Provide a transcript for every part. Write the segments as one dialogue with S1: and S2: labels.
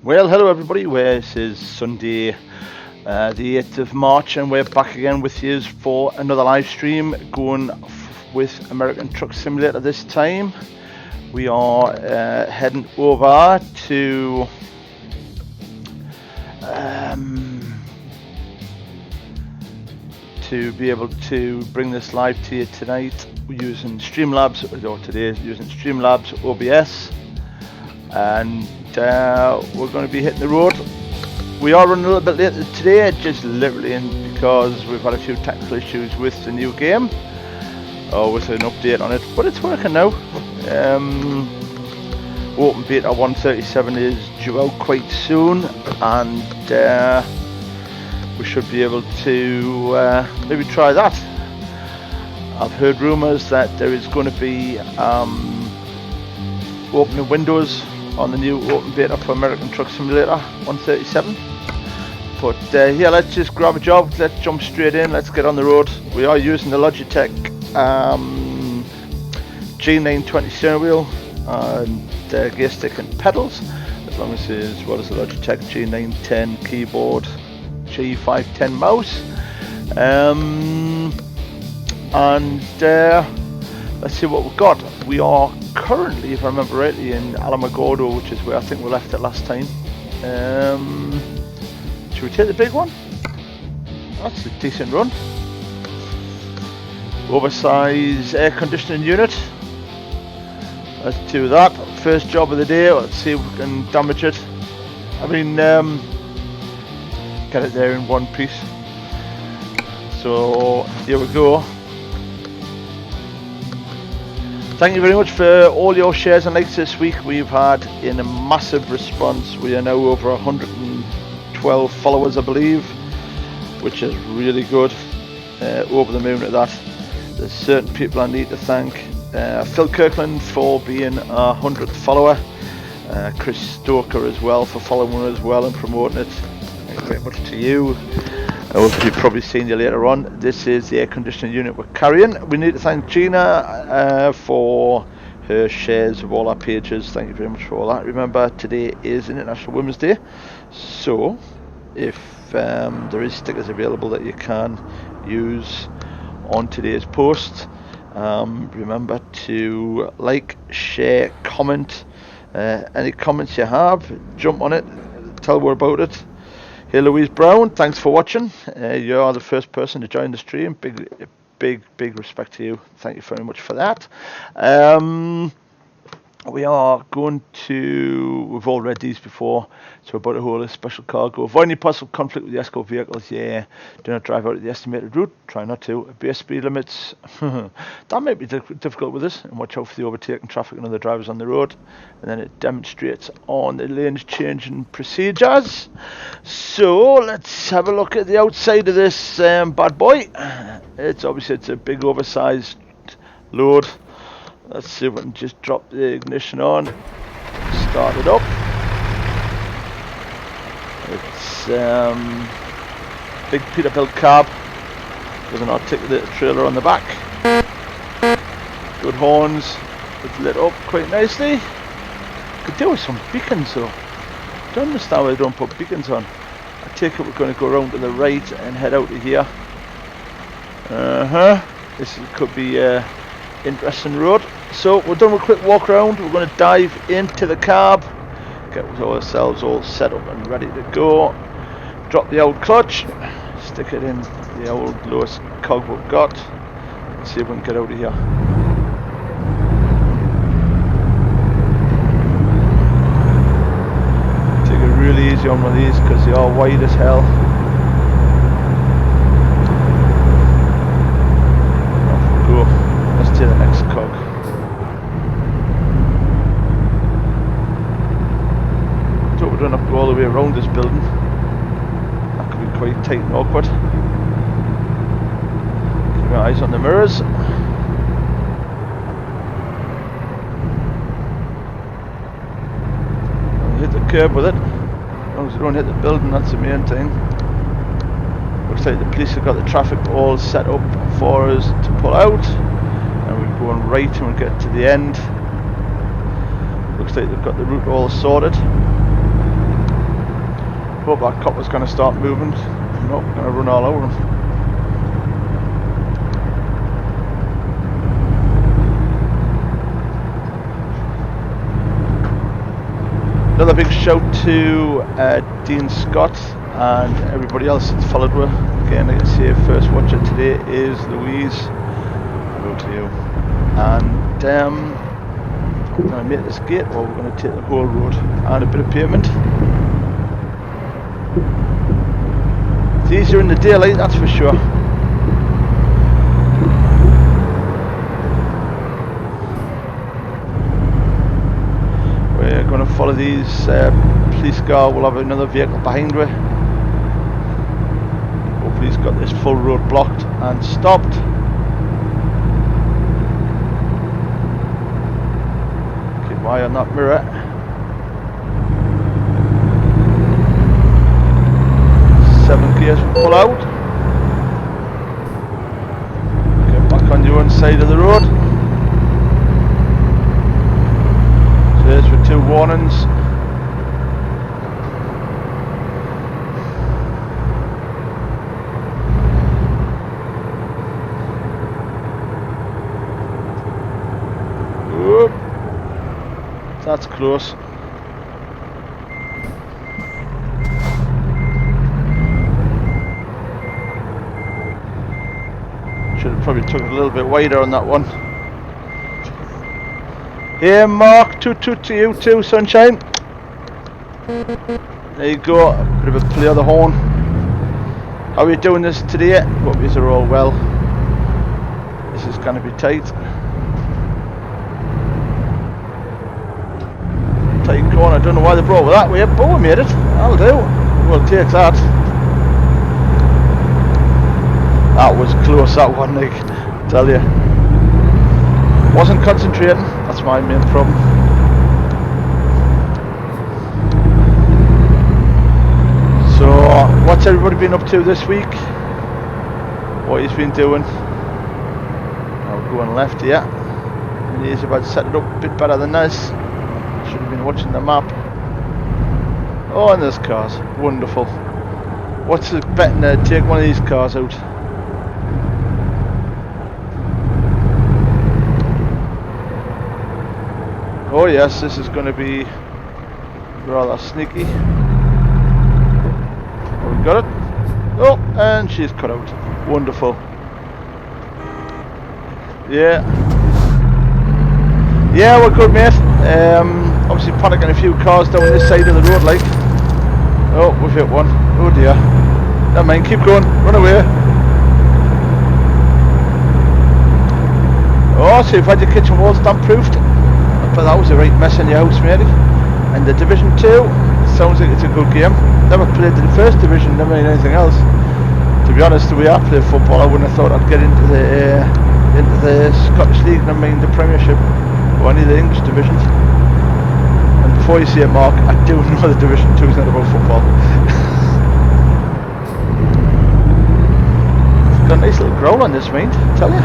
S1: Well, hello everybody. This is Sunday, the 8th of March, and we're back again with you for another live stream going with American Truck Simulator this time. We are heading over to be able to bring this live to you tonight. We're using Streamlabs, or today using Streamlabs OBS, and we're going to be hitting the road. We are running a little bit late today, just literally because we've had a few technical issues with the new game, or with an update on it, but it's working now. Open Beta 137 is due out quite soon, and we should be able to maybe try that. I've heard rumours that there is going to be opening windows on the new open beta for American Truck Simulator 137. But yeah, let's just grab a job, let's jump straight in, let's get on the road. We are using the Logitech G920 steering wheel and gear stick and pedals, as long as it's what is the Logitech G910 keyboard, G510 mouse, and let's see what we've got. We are currently, if I remember rightly, in Alamogordo, which is where I think we left it last time. Should we take the big one? That's a decent run. Oversized air conditioning unit. Let's do that. First job of the day. Let's see if we can damage it. I mean, get it there in one piece. So here we go. Thank you very much for all your shares and likes this week. We've had a massive response. We are now over 112 followers, I believe, which is really good. Over the moon at that. There's certain people I need to thank. Phil Kirkland for being our 100th follower. Chris Stoker as well for following as well and promoting it. Thank you very much to you. You've probably seen you later on. This is the air conditioning unit we're carrying. We need to thank Gina for her shares of all our pages. Thank you very much for all that. Remember, today is International Women's Day, so if there is stickers available that you can use on today's post, remember to like, share, comment. Any comments you have, jump on it, tell her about it. Hey Louise Brown, thanks for watching. You are the first person to join the stream. Big respect to you. Thank you very much for that. We are going to, we've all read these before, so we're about to hold a special cargo. Avoid any possible conflict with the escort vehicles. Yeah, do not drive out of the estimated route. Try not to. Obey speed limits. That might be difficult with this. And watch out for the overtaking traffic and other drivers on the road. And then it demonstrates on the lanes changing procedures. So let's have a look at the outside of this bad boy. It's a big oversized load. Let's see if we can just drop the ignition on, start it up. It's big Peterbilt cab with an articulated trailer on the back. Good horns, it's lit up quite nicely. Could do with some beacons though. Don't understand why they don't put beacons on. I take it we're going to go around to the right and head out of here. This could be interesting road. So we're done with a quick walk around. We're going to dive into the cab, get ourselves all set up and ready to go. Drop the old clutch, stick it in the old lowest cog we've got, and see if we can get out of here. Take it really easy on one of these because they are wide as hell. Off we go. Let's take the next cog. So we don't have to go all the way around this building. That could be quite tight and awkward. Keep your eyes on the mirrors. Don't hit the curb with it. As long as you don't hit the building, that's the main thing. Looks like the police have got the traffic all set up for us to pull out. And we're going right and we'll get to the end. Looks like they've got the route all sorted. Hope that copper's going to start moving. Nope, going to run all over him. Another big shout to Dean Scott and everybody else that's followed her. Again, like I say, first watcher today is Louise. Hello to you. And we're going to make this gate, or we're going to take the whole road and a bit of pavement. It's easier in the daylight, that's for sure. We're going to follow these police car. We'll have another vehicle behind her. Hopefully he's got this full road blocked and stopped. Keep my eye on that mirror. Seven gears will pull out. Get back on your own side of the road. So there's for 2 warnings. Whoop. That's close. Should have probably took it a little bit wider on that one. Here, Mark, toot toot to you too, sunshine. There you go, a bit of a play of the horn. How are you doing this today? Hope you are all well. This is going to be tight. Tight corner, I don't know why they brought it that way, but we made it. I'll do. We'll take that. That was close, that one, Nick. I tell you. Wasn't concentrating, that's my main problem. So, what's everybody been up to this week? What he's been doing? I'll go on left here. And he's about to set it up a bit better than this. Should have been watching the map. Oh, and there's cars. Wonderful. What's the betting to take one of these cars out? Oh yes, this is going to be rather sneaky. Oh, we got it. Oh, and she's cut out. Wonderful. Yeah. Yeah, we're good, mate. Obviously panicking a few cars down this side of the road, like. Oh, we've hit one. Oh dear. Never mind, keep going. Run away. Oh, so you've had your kitchen walls damp-proofed. But that was a right mess in your house, matey. And the Division 2, sounds like it's a good game. Never played in the first division, never in anything else. To be honest, the way I play football, I wouldn't have thought I'd get into the Scottish League, never mind the Premiership or any of the English divisions. And before you say it, Mark, I do know the Division 2 is not about football. It's got a nice little growl on this, mate, I tell you.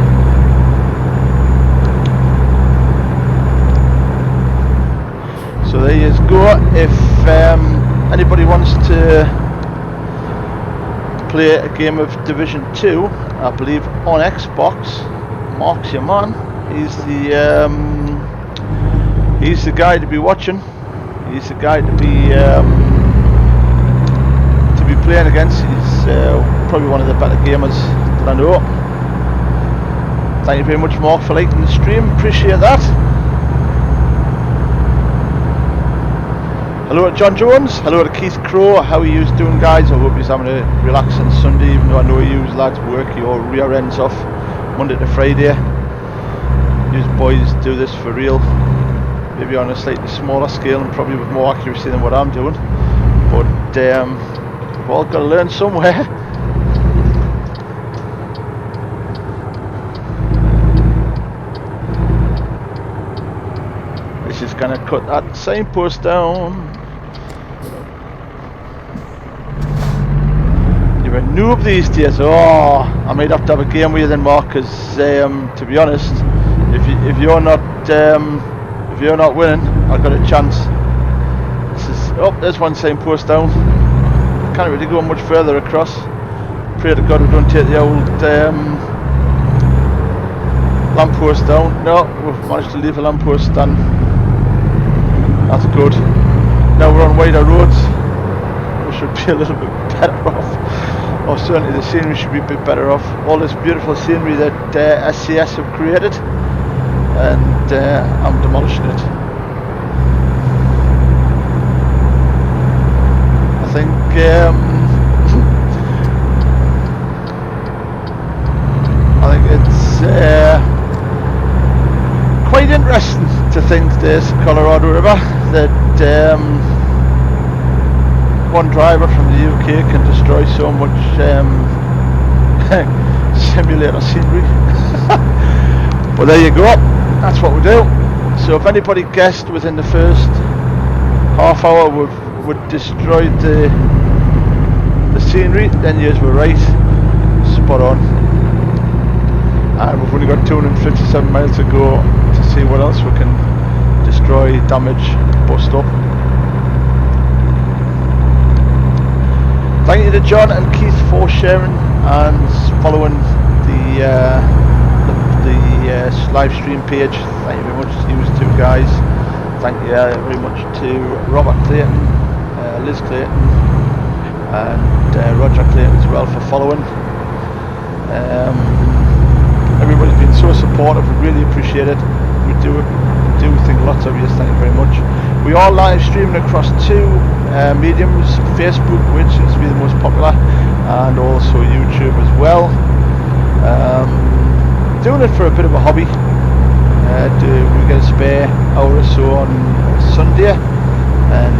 S1: So there you go. If anybody wants to play a game of Division 2, I believe on Xbox, Mark's your man. He's the guy to be watching. He's the guy to be playing against. He's probably one of the better gamers that I know. Thank you very much, Mark, for liking the stream. Appreciate that. Hello to John Jones, hello to Keith Crow, how are you doing, guys? I hope you're having a relaxing Sunday, even though I know you lads work your rear ends off Monday to Friday. You boys do this for real, maybe on a slightly smaller scale and probably with more accuracy than what I'm doing, but we've all got to learn somewhere. This is going to cut that signpost down. You're a noob these days. Oh, I might have to have a game with you then, Mark, because to be honest, if you're not winning, I've got a chance. This is, oh, there's one signpost down. can't really go much further across. Pray to God we don't take the old lamppost down. No, we've managed to leave the lamppost stand. That's good. Now we're on wider roads. We should be a little bit better off. Or certainly the scenery should be a bit better off. All this beautiful scenery that SCS have created, and I'm demolishing it. I think it's quite interesting to think this Colorado River that one driver from the UK can destroy so much simulator scenery. But there you go, that's what we do. So if anybody guessed within the first half hour we've destroyed the scenery, then you were right, spot on. And we've only got 257 miles to go to see what else we can destroy, damage, bust up. Thank you to John and Keith for sharing and following the live stream page. Thank you very much to you two guys. Thank you very much to Robert Clayton, Liz Clayton, and Roger Clayton as well for following. Everybody's been so supportive, we really appreciate it. We do think lots of you, thank you very much. We are live streaming across two mediums, Facebook, which seems to be the most popular, and also YouTube as well. Doing it for a bit of a hobby. We get a spare hour or so on Sunday, and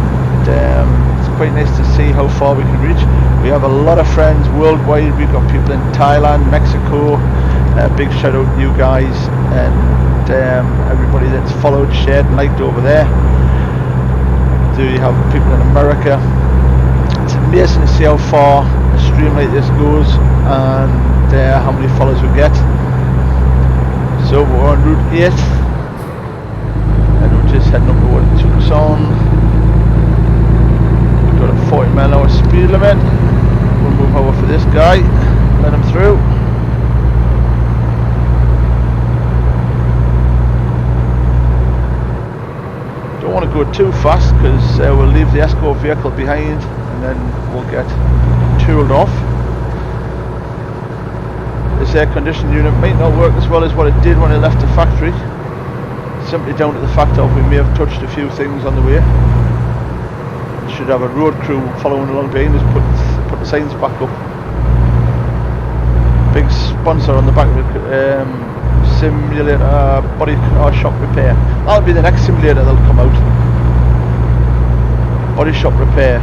S1: it's quite nice to see how far we can reach. We have a lot of friends worldwide. We've got people in Thailand, Mexico. Big shout out to you guys and everybody that's followed, shared and liked over there. Do you have people in America? It's amazing to see how far a stream like this goes and how many followers we get. So we're on Route 8 and we're just heading up towards Tucson. We've got a 40 mile an hour speed limit. We'll move over for this guy, let him through. Don't want to go too fast because we'll leave the escort vehicle behind and then we'll get tooled off. This air conditioning unit might not work as well as what it did when it left the factory, simply down to the fact that we may have touched a few things on the way. We should have a road crew following along behind us, put the signs back up. Big sponsor on the back of it. Simulator body shop repair. That'll be the next simulator that'll come out. Body shop repair.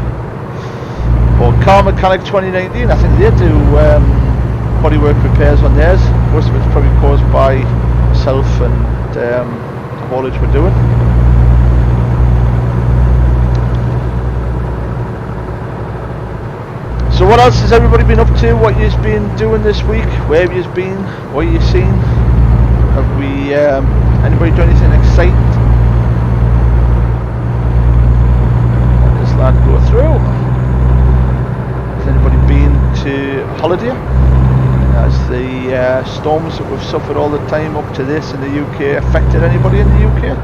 S1: Or Car Mechanic 2019. I think they do bodywork repairs on theirs. Most of it's probably caused by myself and the haulage we're doing. So what else has everybody been up to? What you've been doing this week? Where have you been? What have you seen? Have we, anybody done anything exciting? Let this lad go through. Has anybody been to holiday? Has the storms that we've suffered all the time up to this in the UK affected anybody in the UK?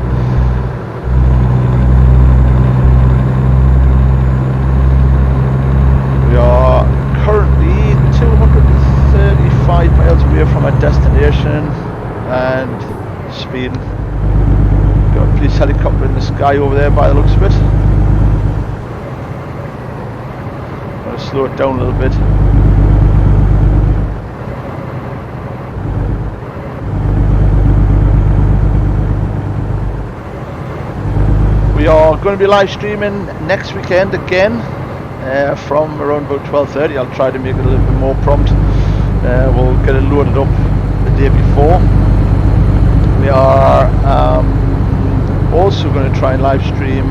S1: We are currently 235 miles away from our destination and speeding. Got a police helicopter in the sky over there by the looks of it. I'm going to slow it down a little bit. We are going to be live streaming next weekend again from around about 12:30. I'll try to make it a little bit more prompt. We'll get it loaded up the day before. We are also going to try and live stream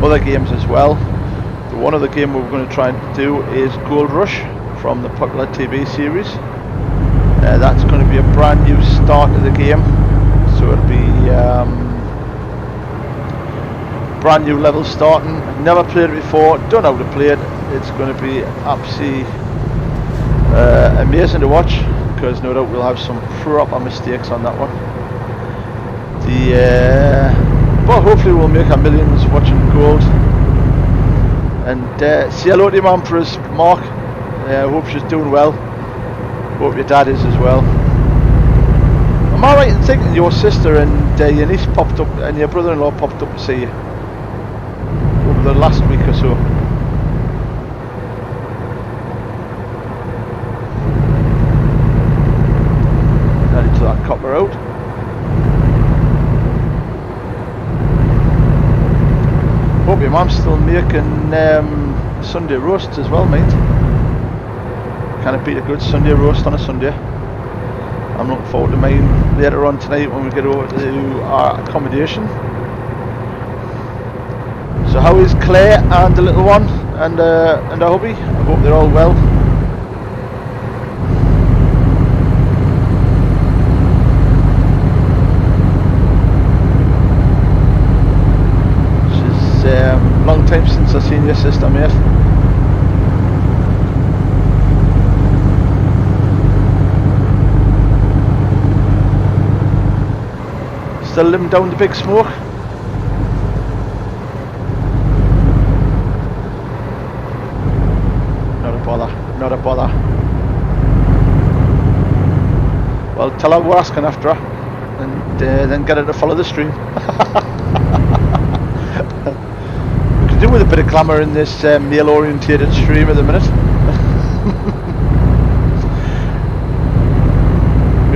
S1: other games as well. The one other game we're going to try and do is Gold Rush from the popular TV series. That's going to be a brand new start to the game, so it'll be brand new level starting. Never played it before, don't know how to play it. It's going to be absolutely amazing to watch, because no doubt we'll have some proper mistakes on that one. But hopefully we'll make our millions watching gold. And say hello to your mum for us, Mark. I hope she's doing well. Hope your dad is as well. Am I right in thinking your sister and your niece popped up, and your brother-in-law popped up to see you over the last week or so? Headed to that copper road. Hope your mum's still making Sunday roasts as well, mate. Kind of beat a good Sunday roast on a Sunday. I'm looking forward to mine later on tonight when we get over to our accommodation. So how is Claire and the little one and our hubby? I hope they're all well. She's long time since I've seen your sister, mate. Still living down the Big Smoke? Not a bother, not a bother. Well, tell her we're asking after her, and then get her to follow the stream. We could do with a bit of glamour in this male-orientated stream at the minute.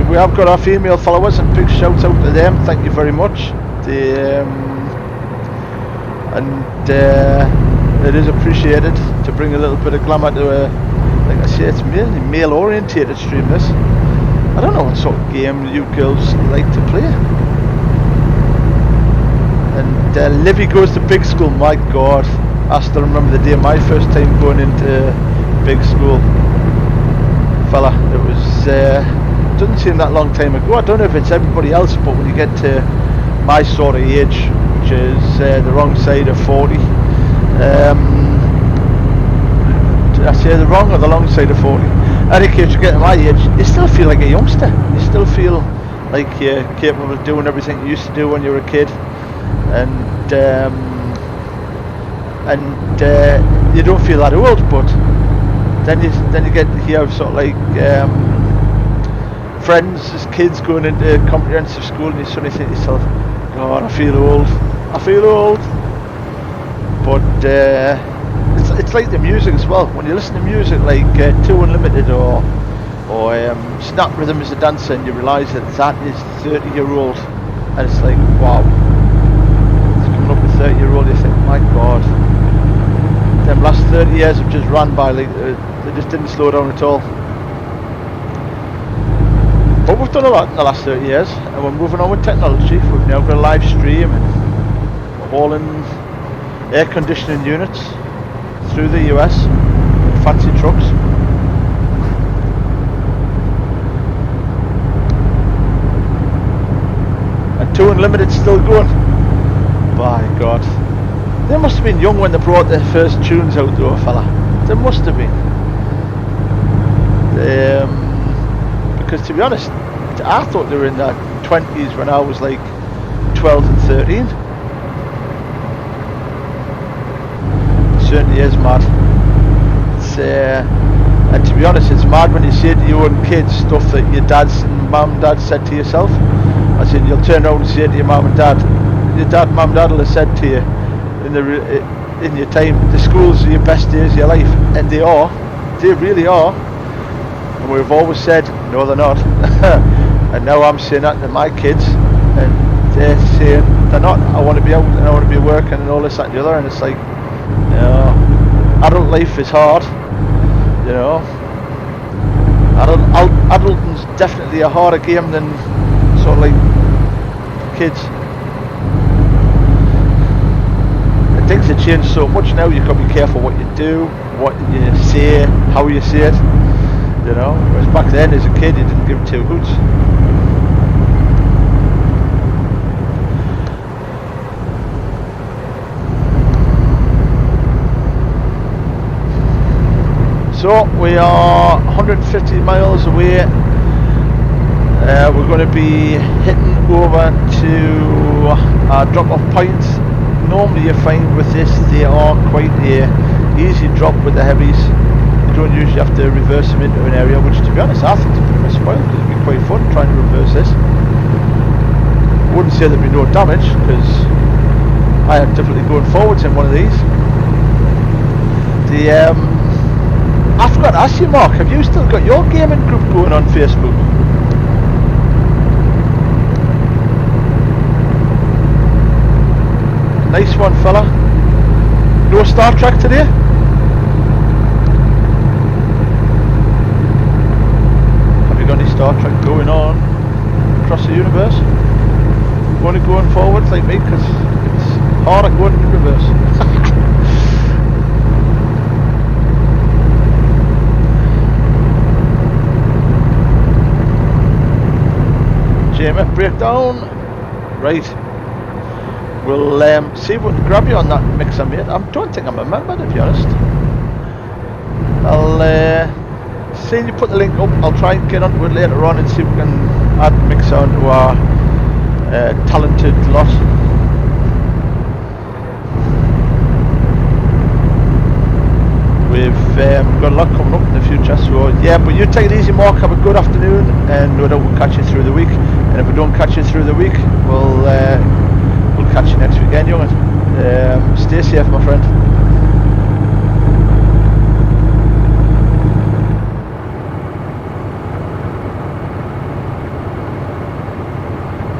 S1: We have got our female followers, and big shout out to them. Thank you very much. It is appreciated to bring a little bit of glamour to a, like I say, it's mainly male orientated stream this. I don't know what sort of game you girls like to play. And Livy goes to big school. My god, I still remember the day of my first time going into big school, fella. It was doesn't seem that long time ago. I don't know if it's everybody else, but when you get to my sort of age, which is the wrong side of 40, did I say the wrong or the long side of 40? Any case, you get to my age, you still feel like a youngster. You still feel like you're capable of doing everything you used to do when you were a kid, and you don't feel that old. But then you get to hear sort of like friends as kids going into comprehensive school, and you suddenly think to yourself, God, I feel old. But it's like the music as well. When you listen to music like Two Unlimited or Snap Rhythm is a Dancer, and you realise that is 30-year-old, and it's like, wow, it's coming up with 30-year-old. You think, my God, them last 30 years have just ran by, like they just didn't slow down at all. But we've done a lot in the last 30 years, and we're moving on with technology. We've now got a live stream, and we're hauling air conditioning units through the US, fancy trucks. And Two Unlimited still going. By God, they must have been young when they brought their first tunes out, though, fella. They must have been. Because to be honest, I thought they were in their 20s when I was like 12 and 13. It certainly is mad. It's, and to be honest, it's mad when you say to your own kids stuff that your dads and mum and dad said to yourself. I said, you'll turn around and say to your mum and dad, your dad, mum and dad will have said to you in your time, the schools are your best days of your life, and they are. They really are. And we've always said, no, they're not. And now I'm saying that to my kids, and they're saying they're not. I want to be out and I want to be working and all this, that and the other. And it's like, you know, adult life is hard, you know. Adulting's definitely a harder game than sort of like kids. And things have changed so much now. You've got to be careful what you do, what you say, how you say it. You know, whereas back then as a kid you didn't give two hoots. So we are 150 miles away. We're going to be heading over to our drop-off points. Normally you find with this they are quite a easy drop with the heavies. You don't usually have to reverse them into an area, which to be honest I think is a bit of a spoil because it'd be quite fun trying to reverse this. I wouldn't say there'd be no damage because I am definitely going forwards in one of these. I forgot to ask you, Mark, have you still got your gaming group going on Facebook? Nice one, fella. No Star Trek today? Have you got any Star Trek going on across the universe? Only going forwards like me, because it's harder going in reverse. JMF breakdown. Right. We'll see if we can grab you on that mixer, mate. I don't think I'm a member, to be honest. I'll see you put the link up. I'll try and get onto it later on and see if we can add mixer onto our talented lot. We've got a lot coming up in the future, so yeah, but you take it easy, Mark. Have a good afternoon, and no doubt we'll catch you through the week. And if we don't catch you through the week, we'll catch you next weekend, young. Stay safe, my friend.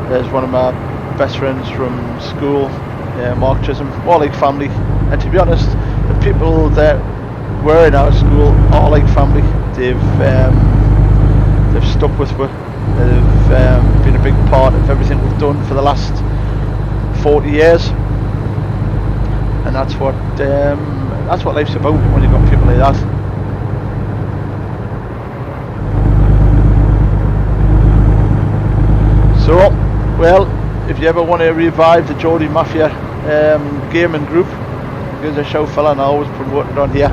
S1: There's one of my best friends from school, Mark Chisholm, all like family. And to be honest, the people that were in our school are like family. They've stuck with me. They've been a big part of everything we've done for the last 40 years, and that's what life's about when you've got people like that. So, well, if you ever want to revive the Geordie Mafia gaming group, give us a shout, fella, and I always promote it on here.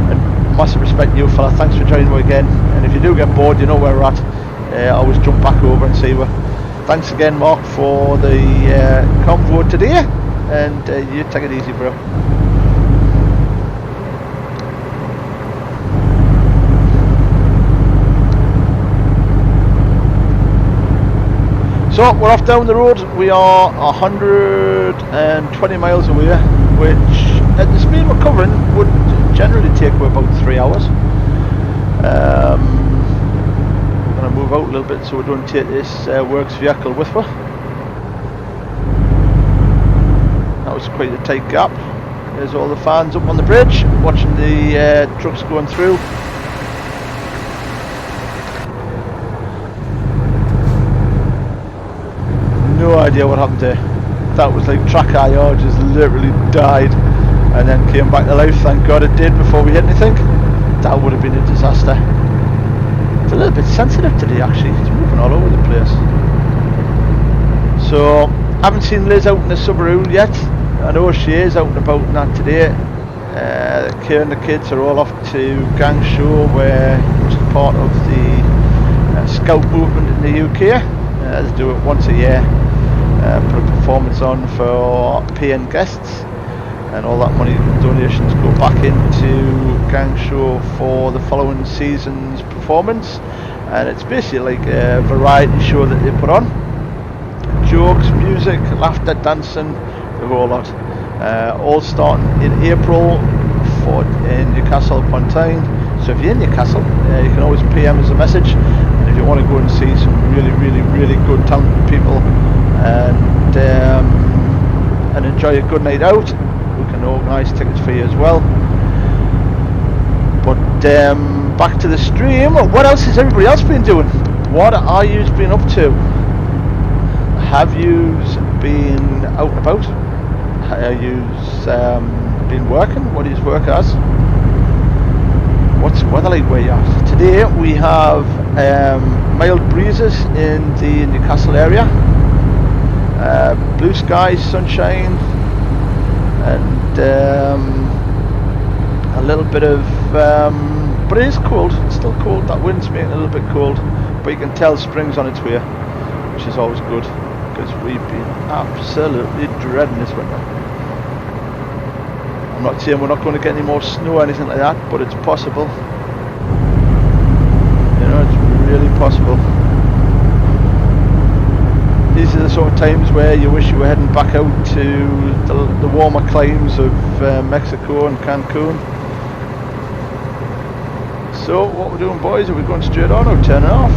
S1: And massive respect to you, fella. Thanks for joining me again. And if you do get bored, you know where we're at. I always jump back over and see you. Thanks again, Mark, for the convo today, and you take it easy, bro. So we're off down the road. We are 120 miles away, which at the speed we're covering would generally take about 3 hours. I'm going to move out a little bit so we don't take this works vehicle with us. That was quite a tight gap. There's all the fans up on the bridge watching the trucks going through. No idea what happened there. That was like track IR just literally died and then came back to life. Thank God it did before we hit anything. That would have been a disaster. It's a little bit sensitive today actually. It's moving all over the place. So haven't seen Liz out in the Subaru yet. I know she is out and about and that today. Kay and the kids are all off to Gang Show, which is part of the Scout movement in the UK. They do it once a year. Put a performance on for paying guests, and all that money donations go back into Gang Show for the following season's performance. And it's basically like a variety show that they put on. Jokes, music, laughter, dancing, the whole lot. All starting in April in Newcastle upon Tyne. So if you're in Newcastle, you can always PM us a message. And if you want to go and see some really good talented people and enjoy a good night out, we can organise tickets for you as well. But back to the stream. What else has everybody else been doing? What are you been up to? Have you been out and about? Have you been working? What is work as? What's the weather like where you are? Today we have mild breezes in the Newcastle area. Blue skies, sunshine, and a little bit of, but it is cold. It's still cold. That wind's making it a little bit cold, but you can tell spring's on its way, which is always good because we've been absolutely dreading this winter. I'm not saying we're not going to get any more snow or anything like that, but it's possible. You know, it's really possible. These are the sort of times where you wish you were heading back out to the warmer climes of Mexico and Cancun. So what we're doing, boys, are we going straight on or turning off?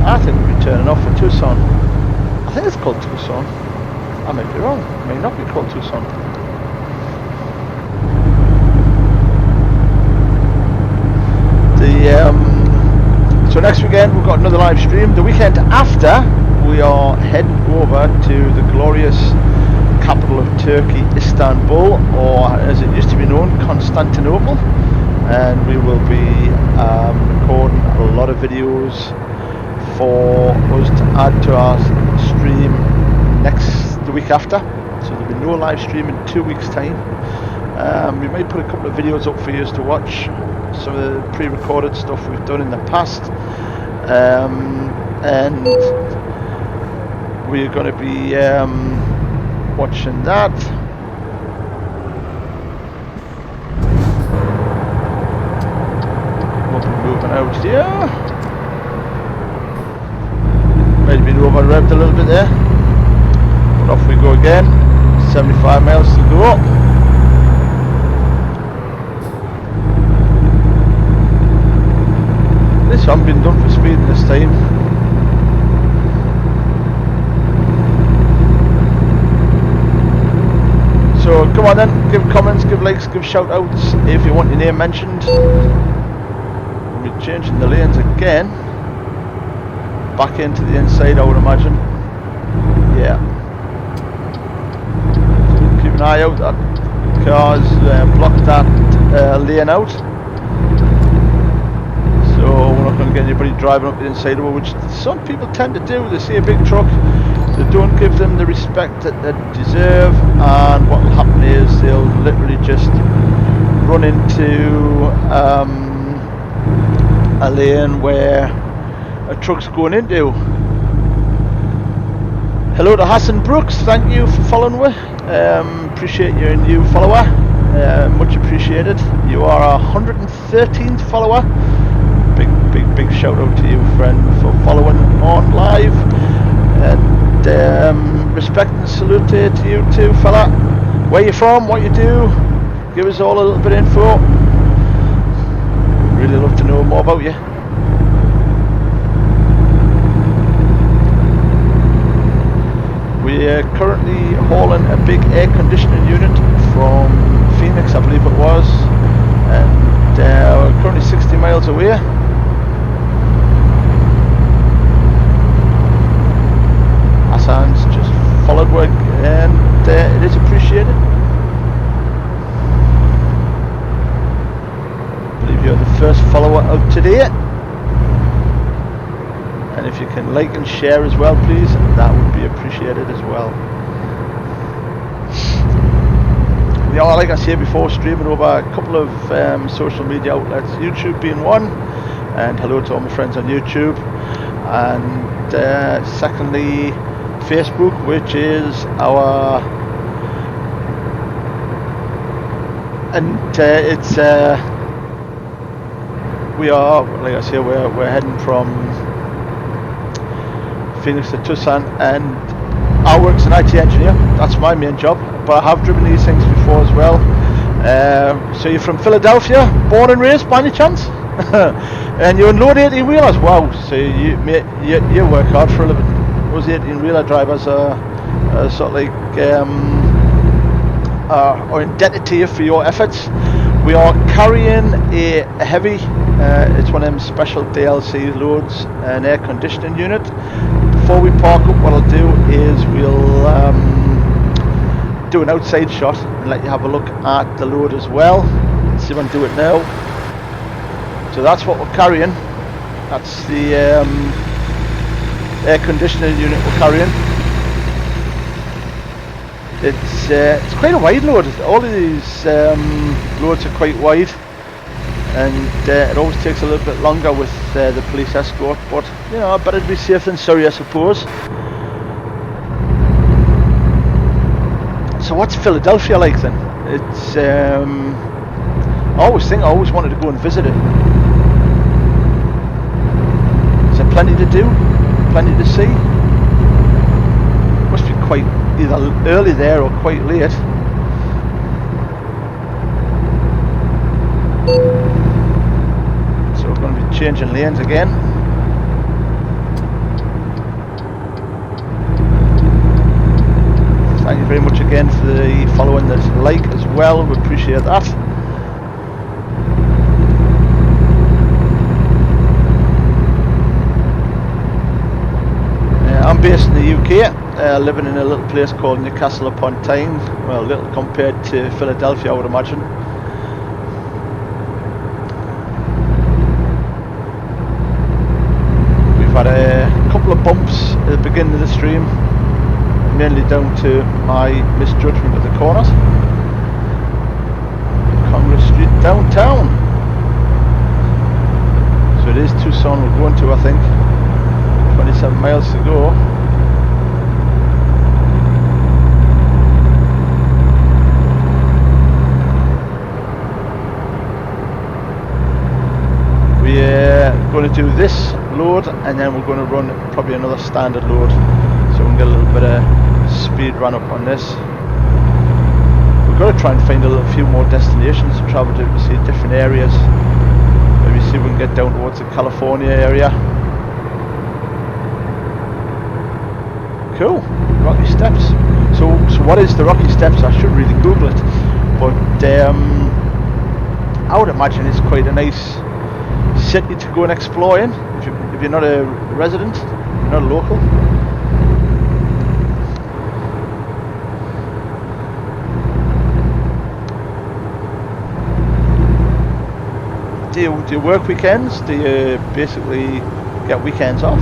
S1: I think we'll be turning off for Tucson. I think it's called Tucson. I might be wrong. It may not be called Tucson. So next weekend we've got another live stream. The weekend after, we are heading over to the glorious capital of Turkey, Istanbul, or as it used to be known, Constantinople, and we will be recording a lot of videos for us to add to our stream the week after. So there'll be no live stream in 2 weeks' time. We may put a couple of videos up for you to watch, some of the pre-recorded stuff we've done in the past, and we're going to be watching that. We'll be moving out here. Maybe over-revved a little bit there, but off we go again. 75 miles to go. This hasn't been done for speeding this time. So come on then, give comments, give likes, give shout outs if you want your name mentioned. We'll be changing the lanes again. Back into the inside, I would imagine. Yeah. So keep an eye out, that cars blocked that lane out. So we're not going to get anybody driving up the inside of it, which some people tend to do. They see a big truck, they don't give them the respect that they deserve, and what will happen is they'll literally just run into a lane where a truck's going into. Hello to Hassan Brooks, thank you for following me. Appreciate you're a new follower, much appreciated. You are our 113th follower. Big shout out to you, friend, for following on live, and respect and salute to you too, fella. Where you from, what you do, give us all a little bit of info. Really love to know more about you. We're currently hauling a big air conditioning unit from Phoenix, I believe it was, and we're currently 60 miles away. Hassan's just followed work, and it is appreciated. I believe you're the first follower of today, and if you can like and share as well, please, that would be appreciated as well. We are, like I said before, streaming over a couple of social media outlets, YouTube being one, and hello to all my friends on YouTube, and secondly Facebook, which is our, and it's we are, like I say, we're heading from Phoenix to Tucson, and I work as an IT engineer. That's my main job, but I have driven these things before as well. So you're from Philadelphia, born and raised by any chance? And you unload 18 wheelers? Wow, so you work hard for a living. Those 18 wheeler drivers are sort of like are indebted to you for your efforts. We are carrying a heavy, it's one of them special DLC loads, an air conditioning unit. Before we park up, what I'll do is we'll do an outside shot and let you have a look at the load as well. Let's see if I can do it now. So that's what we're carrying. That's the air conditioning unit we're carrying. It's quite a wide load. All of these loads are quite wide. and it always takes a little bit longer with the police escort, but you know, better to be safe than sorry, I suppose. So what's Philadelphia like then? It's I always wanted to go and visit it. Is there plenty to do? Plenty to see? Must be quite either early there or quite late. So we're going to be changing lanes again. Thank you very much again for the following, the like as well, we appreciate that. I'm based in the UK, living in a little place called Newcastle upon Tyne, well, little compared to Philadelphia, I would imagine. We've had a couple of bumps at the beginning of the stream, mainly down to my misjudgment of the corners. Congress Street downtown. So it is Tucson we're going to, I think. 27 miles to go. We're going to do this load and then we're going to run probably another standard load, so we can get a little bit of speed run up on this. We've got to try and find a few more destinations to travel to see different areas. Maybe see if we can get down towards the California area. Cool, Rocky Steps. So what is the Rocky Steps? I should really Google it, but I would imagine it's quite a nice city to go and explore in if you're not a resident, you're not a local. Do you work weekends? Do you basically get weekends off?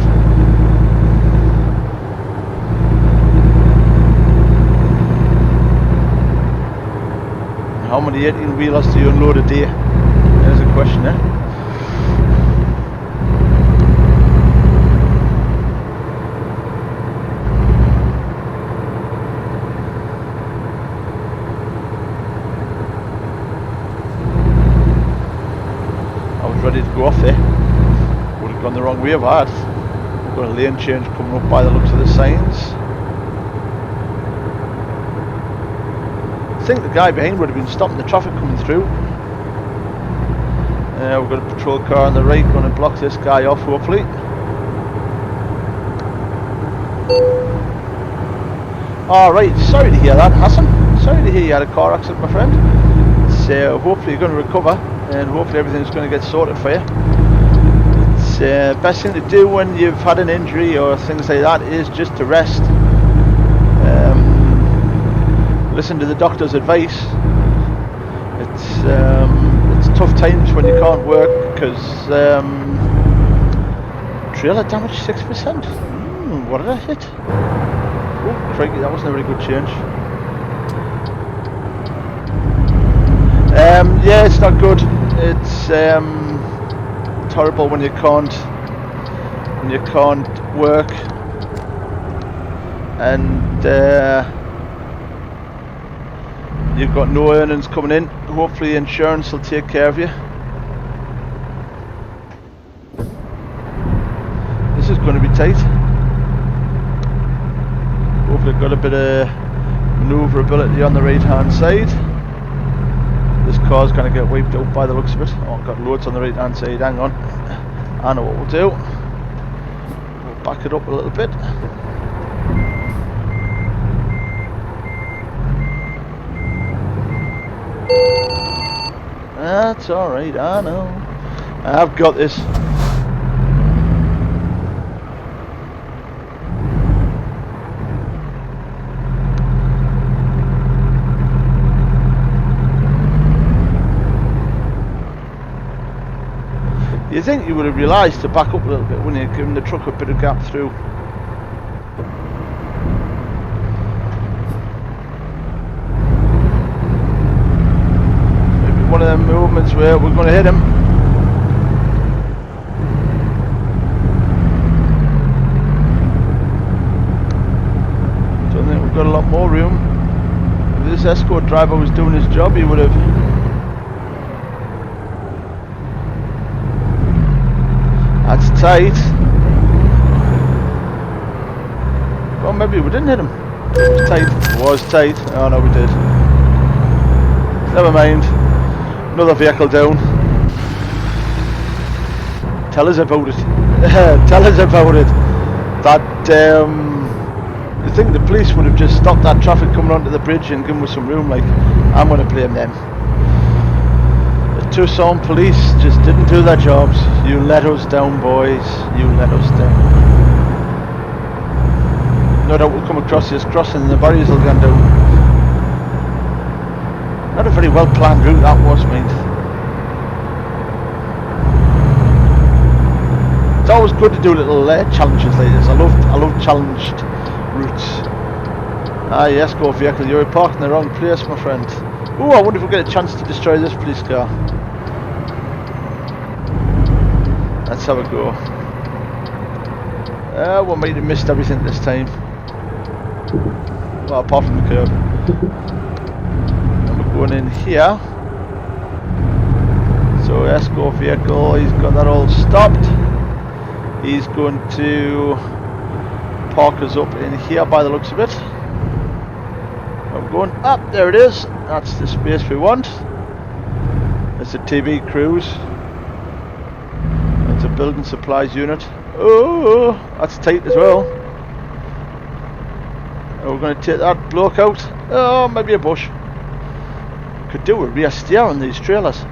S1: How many 18-wheelers do you unload a day? There's a question, eh? I was ready to go off there. Would have gone the wrong way if I had. We've got a lane change coming up by the looks of the signs. I think the guy behind would have been stopping the traffic coming through. We've got a patrol car on the right going to block this guy off, hopefully. Alright, sorry to hear that, Hassan. Sorry to hear you had a car accident, my friend. So hopefully you're going to recover and hopefully everything's going to get sorted for you. It's best thing to do when you've had an injury or things like that is just to rest. Listen to the doctor's advice. It's tough times when you can't work because trailer damage 6%. What did I hit? Oh crikey, that wasn't a very good change. Yeah, it's not good. It's horrible when you can't work and you've got no earnings coming in. Hopefully insurance will take care of you. This is going to be tight. Hopefully got a bit of manoeuvrability on the right hand side. This car's going to get wiped out by the looks of it. Oh, I've got loads on the right hand side, hang on. I know what we'll do. We'll back it up a little bit. That's alright, I know. I've got this. You think you would have realised to back up a little bit, wouldn't you? Giving the truck a bit of gap through. One of them movements where we're going to hit him. we've got a lot more room. If this escort driver was doing his job, he would have. That's tight. Well, maybe we didn't hit him. It was tight. It was tight. Oh no, we did. Never mind. Another vehicle down. Tell us about it. Tell us about it. That I think the police would have just stopped that traffic coming onto the bridge and given us some room. Like, I'm going to blame them. The Tucson police just didn't do their jobs. You let us down, boys. You let us down. No doubt we'll come across this crossing and the barriers will go down. Not a very well planned route that was, mate. It's always good to do little challenges like this. I love challenged routes. Ah yes, go vehicle, you're parked in the wrong place, my friend. Ooh, I wonder if we get a chance to destroy this police car. Let's have a go. We might have missed everything this time. Well, apart from the curb. And we're going in here. So escort vehicle, he's got that all stopped. He's going to park us up in here by the looks of it. I'm going up, there it is. That's the space we want. It's a TV Cruise. It's a building supplies unit. Oh, that's tight as well. We're going to take that bloke out. Oh, maybe a bush. Could do a rear steer on these trailers.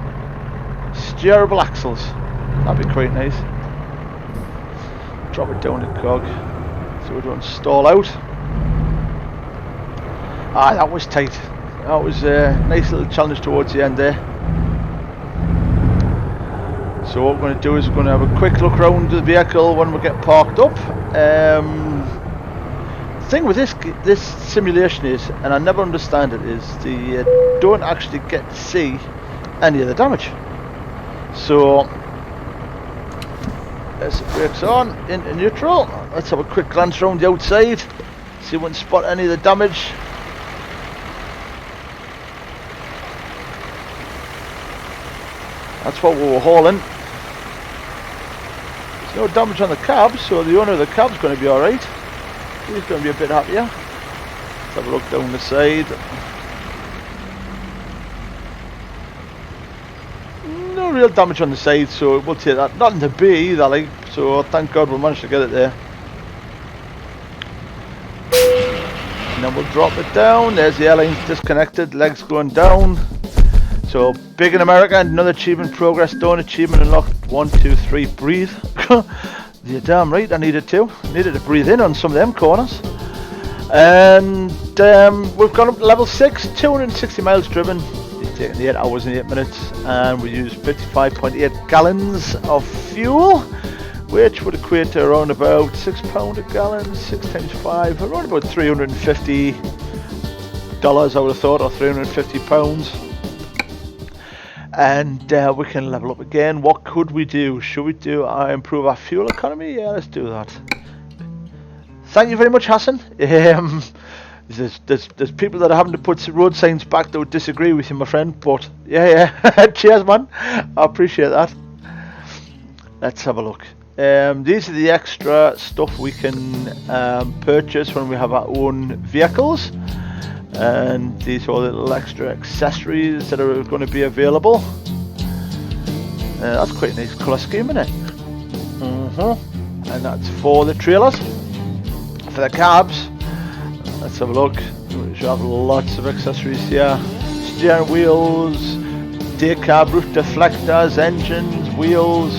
S1: Steerable axles. That'd be quite nice. Drop it down the cog so we don't stall out. Ah, that was tight. That was a nice little challenge towards the end there. So what we're going to do is we're going to have a quick look around the vehicle when we get parked up. The thing with this simulation is, and I never understand it, is you don't actually get to see any of the damage. So there's the brakes on, into neutral. Let's have a quick glance around the outside, see if we can spot any of the damage. That's what we were hauling. There's no damage on the cab, so the owner of the cab's going to be alright. He's going to be a bit happier. Let's have a look down the side. No real damage on the side, so we'll take that. Nothing to be either, like, so thank God we managed to get it there. And then we'll drop it down. There's the airline's disconnected, legs going down. So, big in America, another achievement, progress done, achievement unlocked, 1, 2, 3, breathe. You're damn right, I needed to breathe in on some of them corners. And we've gone up to level 6, 260 miles driven. It's taken 8 hours and 8 minutes, and we used 55.8 gallons of fuel, which would equate to around about £6 a gallon, 6 times 5, around about $350 I would have thought, or £350. And we can level up again. What could we do? Should we do improve our fuel economy? Yeah, let's do that. Thank you very much, Hassan. There's people that are having to put road signs back that would disagree with you, my friend. But yeah. Cheers, man. I appreciate that. Let's have a look. These are the extra stuff we can purchase when we have our own vehicles. And these are all little extra accessories that are going to be available. That's quite a nice colour scheme, isn't it? And that's for the trailers. For the cabs, let's have a look. We should have lots of accessories here. Steering wheels, day cab roof deflectors, engines, wheels.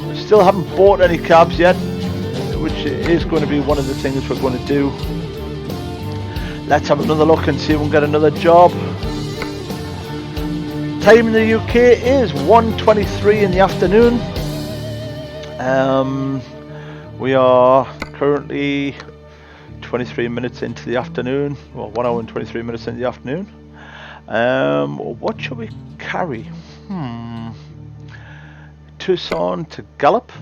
S1: We still haven't bought any cabs yet, which is going to be one of the things we're going to do. Let's have another look and see if we can get another job. Time in the UK is 1:23 in the afternoon. We are currently 23 minutes into the afternoon. Well, 1 hour and 23 minutes into the afternoon. What shall we carry? Tucson to Gallup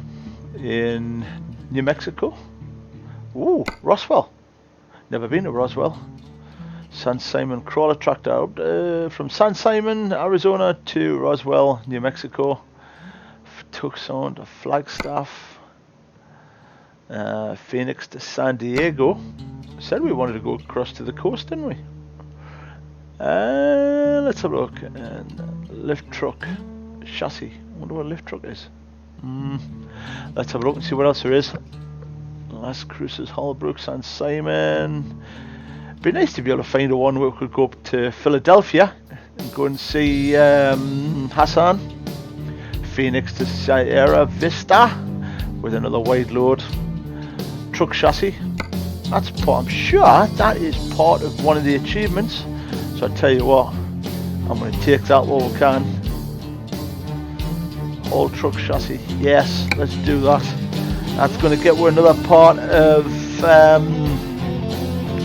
S1: in New Mexico. Ooh, Roswell. Never been to Roswell. San Simon crawler tractor out from San Simon, Arizona to Roswell, New Mexico. Tucson to Flagstaff. Phoenix to San Diego. Said we wanted to go across to the coast, didn't we? Let's have a look. And lift truck chassis. I wonder what a lift truck is. Let's have a look and see what else there is. Las Cruces, Holbrook, San Simon. Be nice to be able to find a one where we could go up to Philadelphia and go and see Hassan. Phoenix to Sierra Vista with another wide load truck chassis. That's part, I'm sure that is part of one of the achievements. So I tell you what, I'm going to take that while we can. Whole truck chassis, yes, let's do that. That's going to get we're another part of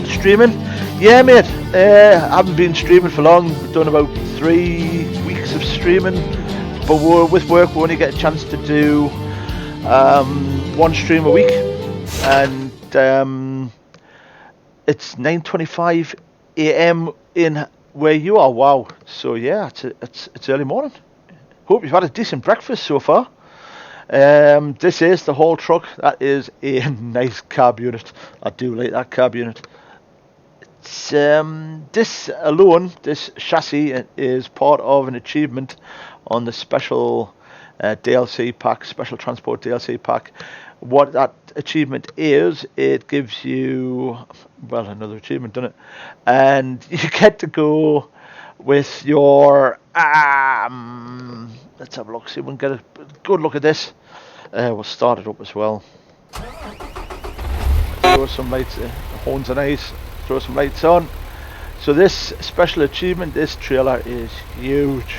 S1: streaming. Yeah, mate, I haven't been streaming for long. We've done about 3 weeks of streaming, but with work we only get a chance to do 1 stream a week, and it's 9:25 AM in where you are. Wow. So yeah, it's early morning. Hope you've had a decent breakfast so far. This is the whole truck. That is a nice cab unit. I do like that cab unit. It's, this alone, this chassis is part of an achievement on the special DLC pack, special transport DLC pack. What that achievement is, it gives you, well, another achievement, doesn't it? And you get to go with your let's have a look, see if we can get a good look at this. We'll start it up as well. Throw some lights, horns are nice, throw some lights on. So this special achievement, this trailer is huge.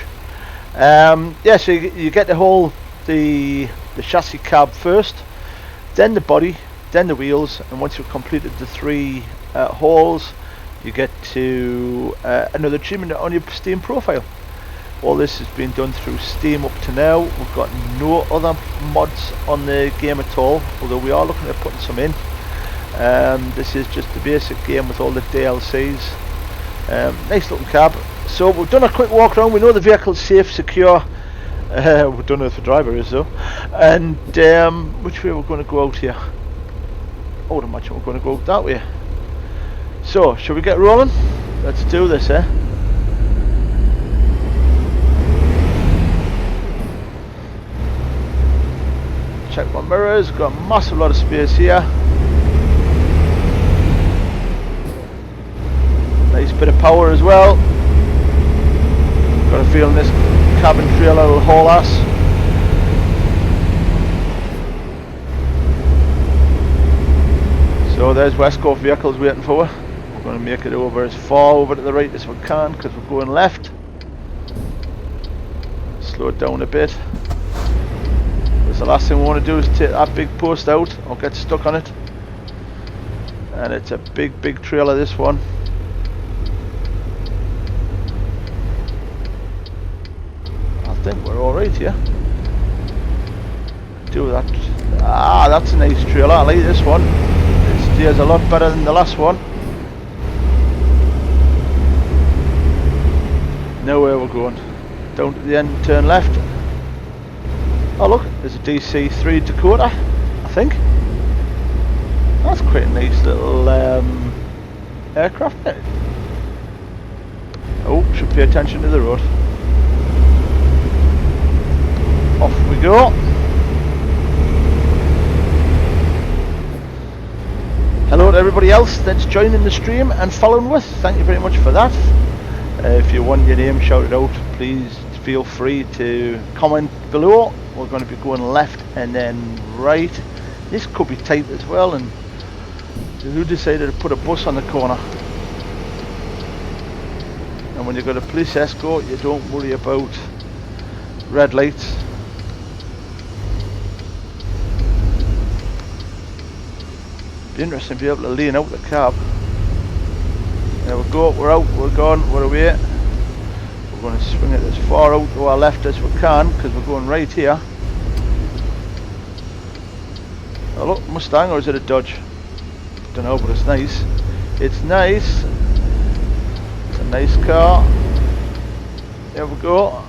S1: Yeah, so you get the chassis cab first, then the body, then the wheels, and once you've completed the 3 hauls, you get to another achievement on your Steam profile. All this has been done through Steam up to now. We've got no other mods on the game at all, although we are looking at putting some in. This is just the basic game with all the DLCs. Nice looking cab. So we've done a quick walk around. We know the vehicle's safe, secure. We don't know if the driver is though. And which way we're going to go out here? I would imagine we're going to go out that way. So, shall we get rolling? Let's do this, eh? Check my mirrors, got a massive lot of space here. Nice bit of power as well. Got a feeling this cabin trailer will haul ass. So there's West Coast vehicles waiting for us. We're going to make it over as far over to the right as we can because we're going left. Slow it down a bit. Because the last thing we want to do is take that big post out or get stuck on it. And it's a big trailer, this one. I think we're alright here. Do that. Ah, that's a nice trailer. I like this one. It steers a lot better than the last one. Now where we're going. Down to the end, turn left. Oh look, there's a DC-3 Dakota, I think. That's quite a nice little aircraft there. Oh, should pay attention to the road. Off we go. Hello to everybody else that's joining the stream and following with. Thank you very much for that. If you want your name shouted out, please feel free to comment below. We're going to be going left and then right. This could be tight as well, and who decided to put a bus on the corner? And when you've got a police escort, you don't worry about red lights. Be interesting to be able to lean out the cab. There we go, we're out, we're gone, we're away. We're going to swing it as far out to our left as we can because we're going right here. Oh look, Mustang, or is it a Dodge? Don't know, but it's nice. It's nice. It's a nice car. There we go.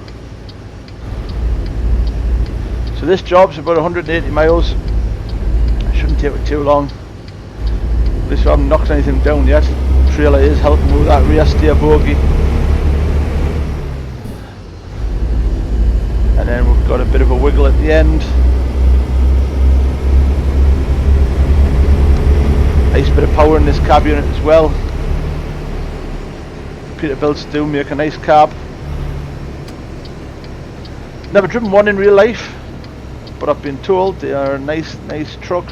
S1: So this job's about 180 miles. It shouldn't take it too long. At least we haven't knocked anything down yet. The trailer is helping with that rear steer bogie. And then we've got a bit of a wiggle at the end. Nice bit of power in this cab unit as well. Peterbilts do make a nice cab. Never driven one in real life, but I've been told they are a nice truck.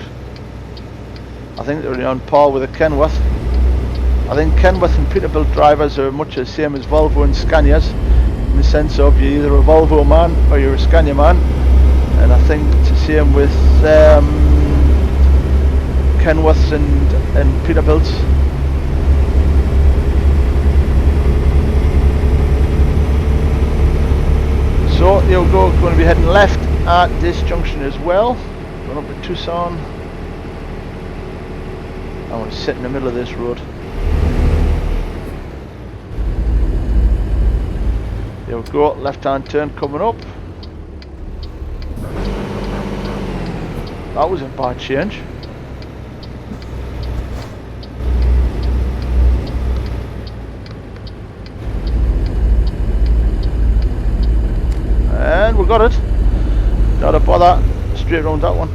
S1: I think they're on par with a Kenworth. I think Kenworth and Peterbilt drivers are much the same as Volvo and Scanias, in the sense of you're either a Volvo man or you're a Scania man. And I think it's the same with Kenworths and Peterbilts. So here we go, going to be heading left at this junction as well. Going up to Tucson. I want to sit in the middle of this road. Here we go, left hand turn coming up. That was a bad change. And we got it. Not a bother. Straight around that one.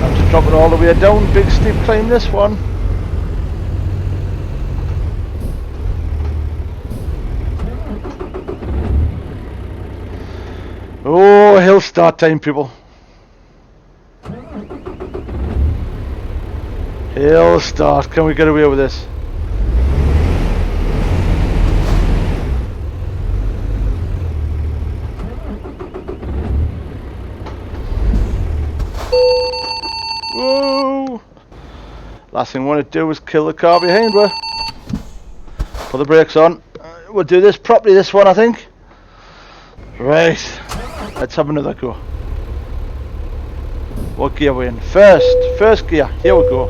S1: I'm just dropping all the way down. Big steep climb this one. Oh, hill start time, people. Hill start. Can we get away with this? Whoa! Last thing we want to do is kill the car behind us. Put the brakes on. We'll do this properly, this one, I think. Right. Let's have another go. What gear are we in? First gear. Here we go.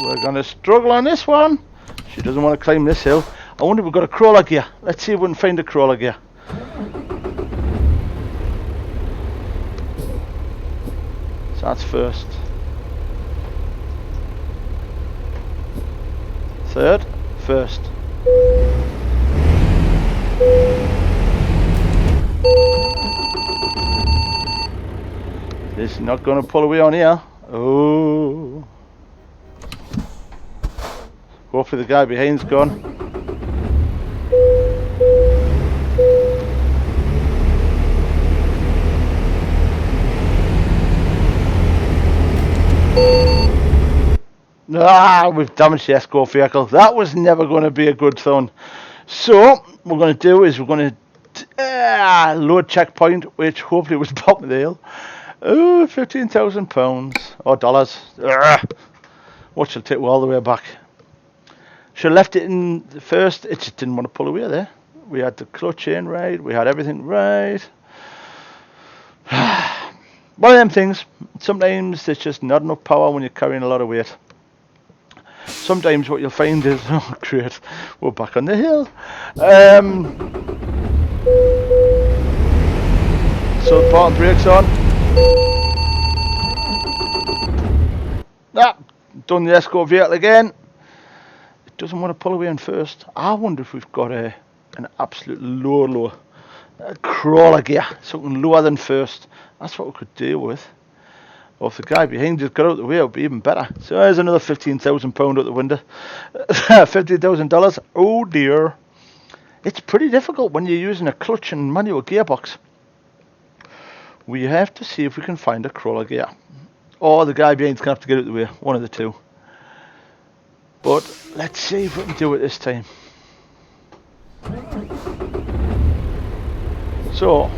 S1: We're gonna struggle on this one. She doesn't want to climb this hill. I wonder if we've got a crawler gear. Let's see if we can find a crawler gear. So that's first. Third, first. This is not going to pull away on here. Oh. Hopefully the guy behind's gone. Ah, we've damaged the escort vehicle. That was never going to be a good thing. So, what we're going to do is we're going to load checkpoint, which hopefully was bottom of the hill. Oh, £15,000 or dollars. What shall take all the way back? Should have left it in the first. It just didn't want to pull away there. We had the clutch in right. We had everything right. One of them things. Sometimes there's just not enough power when you're carrying a lot of weight. Sometimes what you'll find is, oh great, we're back on the hill. So the parking brakes on. Done the escort vehicle again. It doesn't want to pull away in first. I wonder if we've got an absolute low crawler gear, something lower than first. That's what we could deal with. Or if the guy behind us got out the way, it would be even better. So there's another £15,000 out the window. $50,000. Oh dear. It's pretty difficult when you're using a clutch and manual gearbox. We have to see if we can find a crawler gear. Or the guy behind's going to have to get out the way. One of the two. But let's see if we can do it this time. So.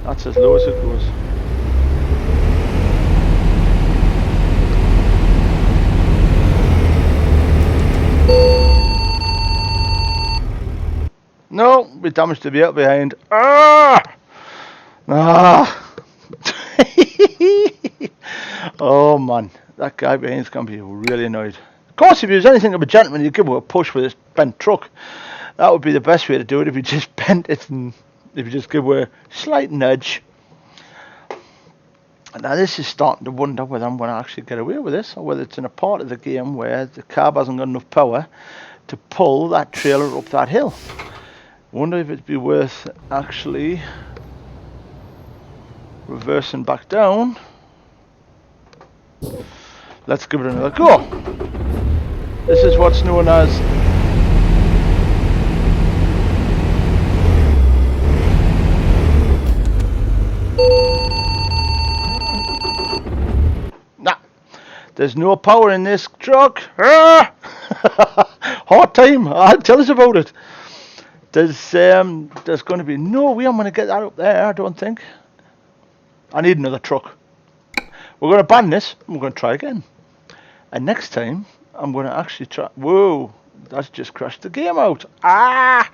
S1: That's as low as it goes. No, we damaged the vehicle behind. Ah! Ah! Oh man, that guy behind's going to be really annoyed. Of course, if he was anything of a gentleman, you'd give him a push with his bent truck. That would be the best way to do it, if you just bent it and if you just give her a slight nudge. Now this is starting to wonder whether I'm going to actually get away with this, or whether it's in a part of the game where the cab hasn't got enough power to pull that trailer up that hill. Wonder if it'd be worth actually reversing back down. Let's give it another go. This is what's known as there's no power in this truck. Ah! Hard time. I'll tell us about it. There's going to be no way I'm going to get that up there, I don't think. I need another truck. We're going to ban this, and we're going to try again. And next time, I'm going to actually try... Whoa, that's just crashed the game out. Ah!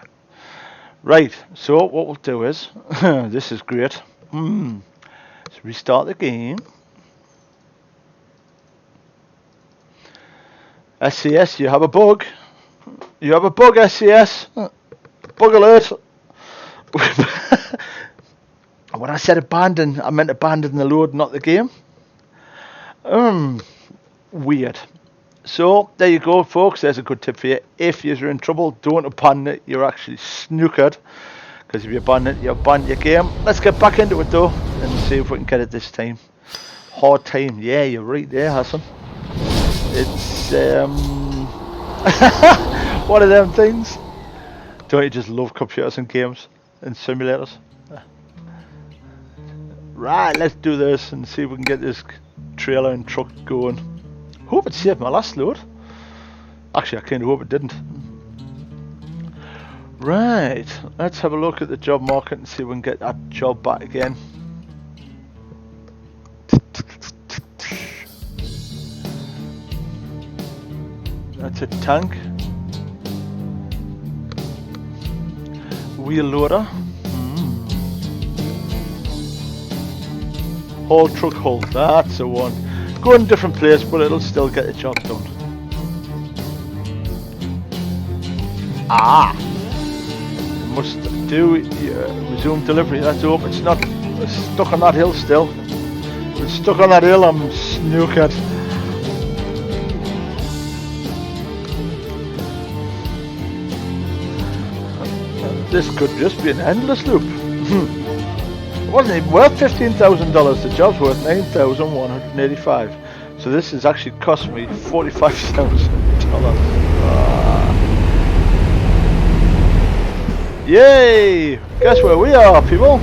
S1: Right, so what we'll do is... this is great. Let's restart the game. SCS, you have a bug. You have a bug, SCS. Bug alert. When I said abandon, I meant abandon the load, not the game. Weird. So there you go, folks. There's a good tip for you. If you're in trouble, don't abandon it. You're actually snookered, because if you abandon it, you abandon your game. Let's get back into it though and see if we can get it this time. Hard time. Yeah, you're right there, Hassan. It's one of them things. Don't you just love computers and games and simulators? Right, let's do this and see if we can get this trailer and truck going. Hope it saved my last load. Actually, I kind of hope it didn't. Right, let's have a look at the job market and see if we can get that job back again. That's a tank. Wheel loader. Haul truck hull. That's the one. Go in a different place, but it'll still get the job done. Ah! Must do resume delivery. Let's hope it's not stuck on that hill still. If it's stuck on that hill, I'm snookered. This could just be an endless loop. It wasn't even worth $15,000. The job's worth $9,185. So this has actually cost me $45,000. Yay! Guess where we are, people?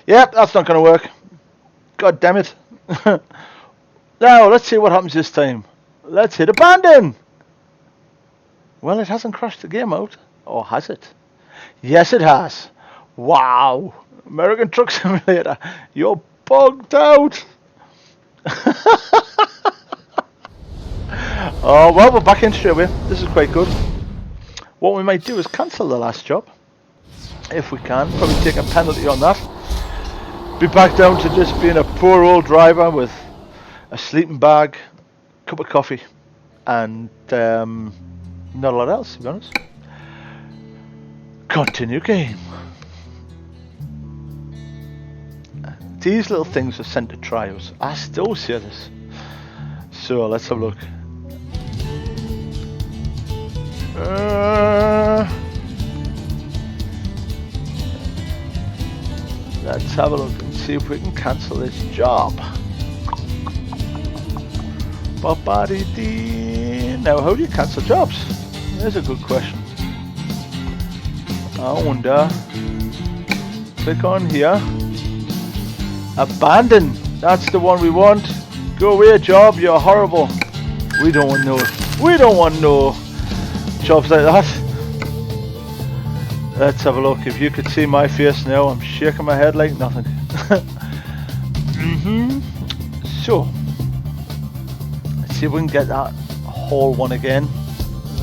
S1: Yep, that's not going to work. God damn it. Now, let's see what happens this time. Let's hit abandon. Well, it hasn't crashed the game out. Or has it? Yes, it has. Wow. American Truck Simulator. You're bugged out. Oh, well, we're back in straight away. This is quite good. What we might do is cancel the last job. If we can. Probably take a penalty on that. Be back down to just being a poor old driver with a sleeping bag, cup of coffee, and not a lot else, to be honest. Continue game. These little things are sent to trials. I still say this. So let's have a look. Let's have a look and see if we can cancel this job. Now, how do you cancel jobs? There's a good question. I wonder. Click on here. Abandon. That's the one we want. Go away, job. You're horrible. We don't want no. We don't want no jobs like that. Let's have a look. If you could see my face now, I'm shaking my head like nothing. So, let's see if we can get that whole one again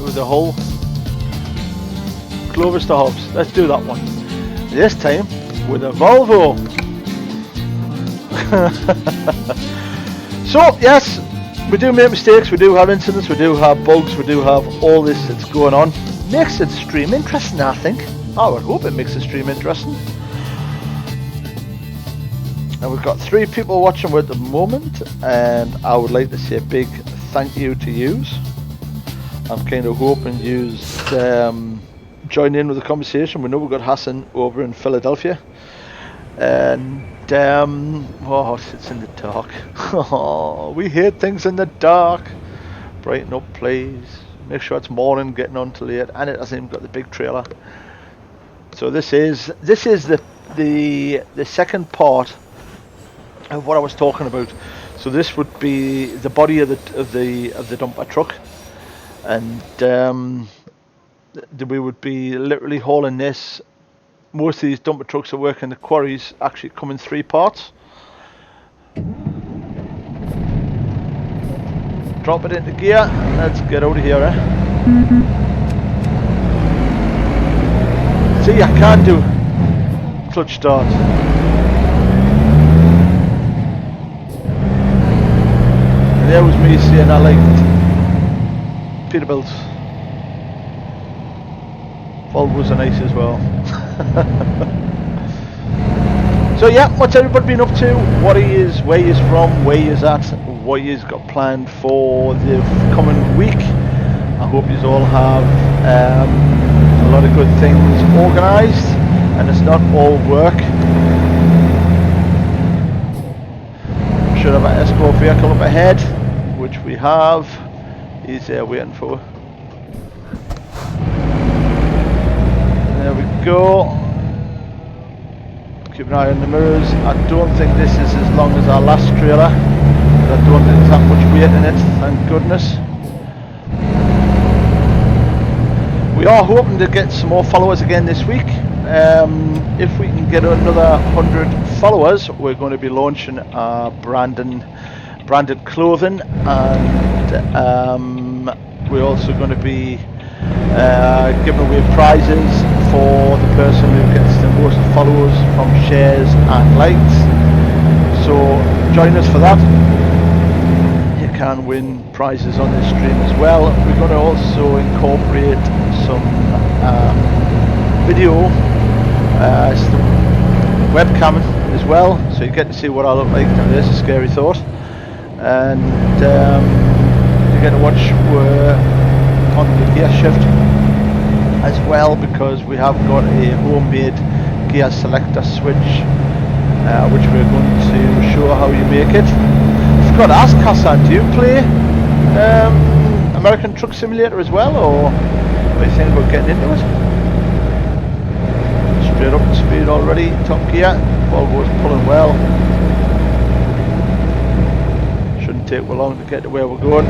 S1: with the hull. Clovis to Hobbs. Let's do that one. This time with a Volvo. So, yes, we do make mistakes, we do have incidents, we do have bugs, we do have all this that's going on. Makes the stream interesting, I think. I would hope it makes the stream interesting. And we've got 3 people watching at the moment, and I would like to say a big thank you to yous. I'm kind of hoping yous join in with the conversation. We know we've got Hassan over in Philadelphia, and oh, it's in the dark. Oh, we hate things in the dark. Brighten up, please. Make sure it's morning, getting on to late, and it hasn't even got the big trailer. So this is the second part of what I was talking about. So this would be the body of the dumper truck, and we would be literally hauling this. Most of these dumper trucks that work in the quarries actually come in 3 parts. Drop it into gear. Let's get out of here. See, I can't do clutch start. And there was me saying I liked Peterbilt. Volvos are nice as well. So yeah, what's everybody been up to? What he is, where he is from, where he is at, what he's got planned for the coming week. I hope you all have a lot of good things organised, and it's not all work. Should have an escort vehicle up ahead, which we have. He's there waiting for. There we go. Keep an eye on the mirrors. I don't think this is as long as our last trailer. I don't think there's that much weight in it, thank goodness. We are hoping to get some more followers again this week. If we can get another 100 followers, we're going to be launching our branded clothing, and we're also going to be giving away prizes for the person who gets the most followers from shares and likes. So join us for that. You can win prizes on this stream as well. We're going to also incorporate some video, webcam as well, so you get to see what I look like. Now there's a scary thought. And you get to watch on the gear shift as well, because we have got a homemade gear selector switch, which we're going to show how you make it. I forgot to ask Hassan, do you play American Truck Simulator as well, or what do you think about getting into it? Straight up to speed already, top gear. Volvo's pulling well. Shouldn't take well long to get to where we're going.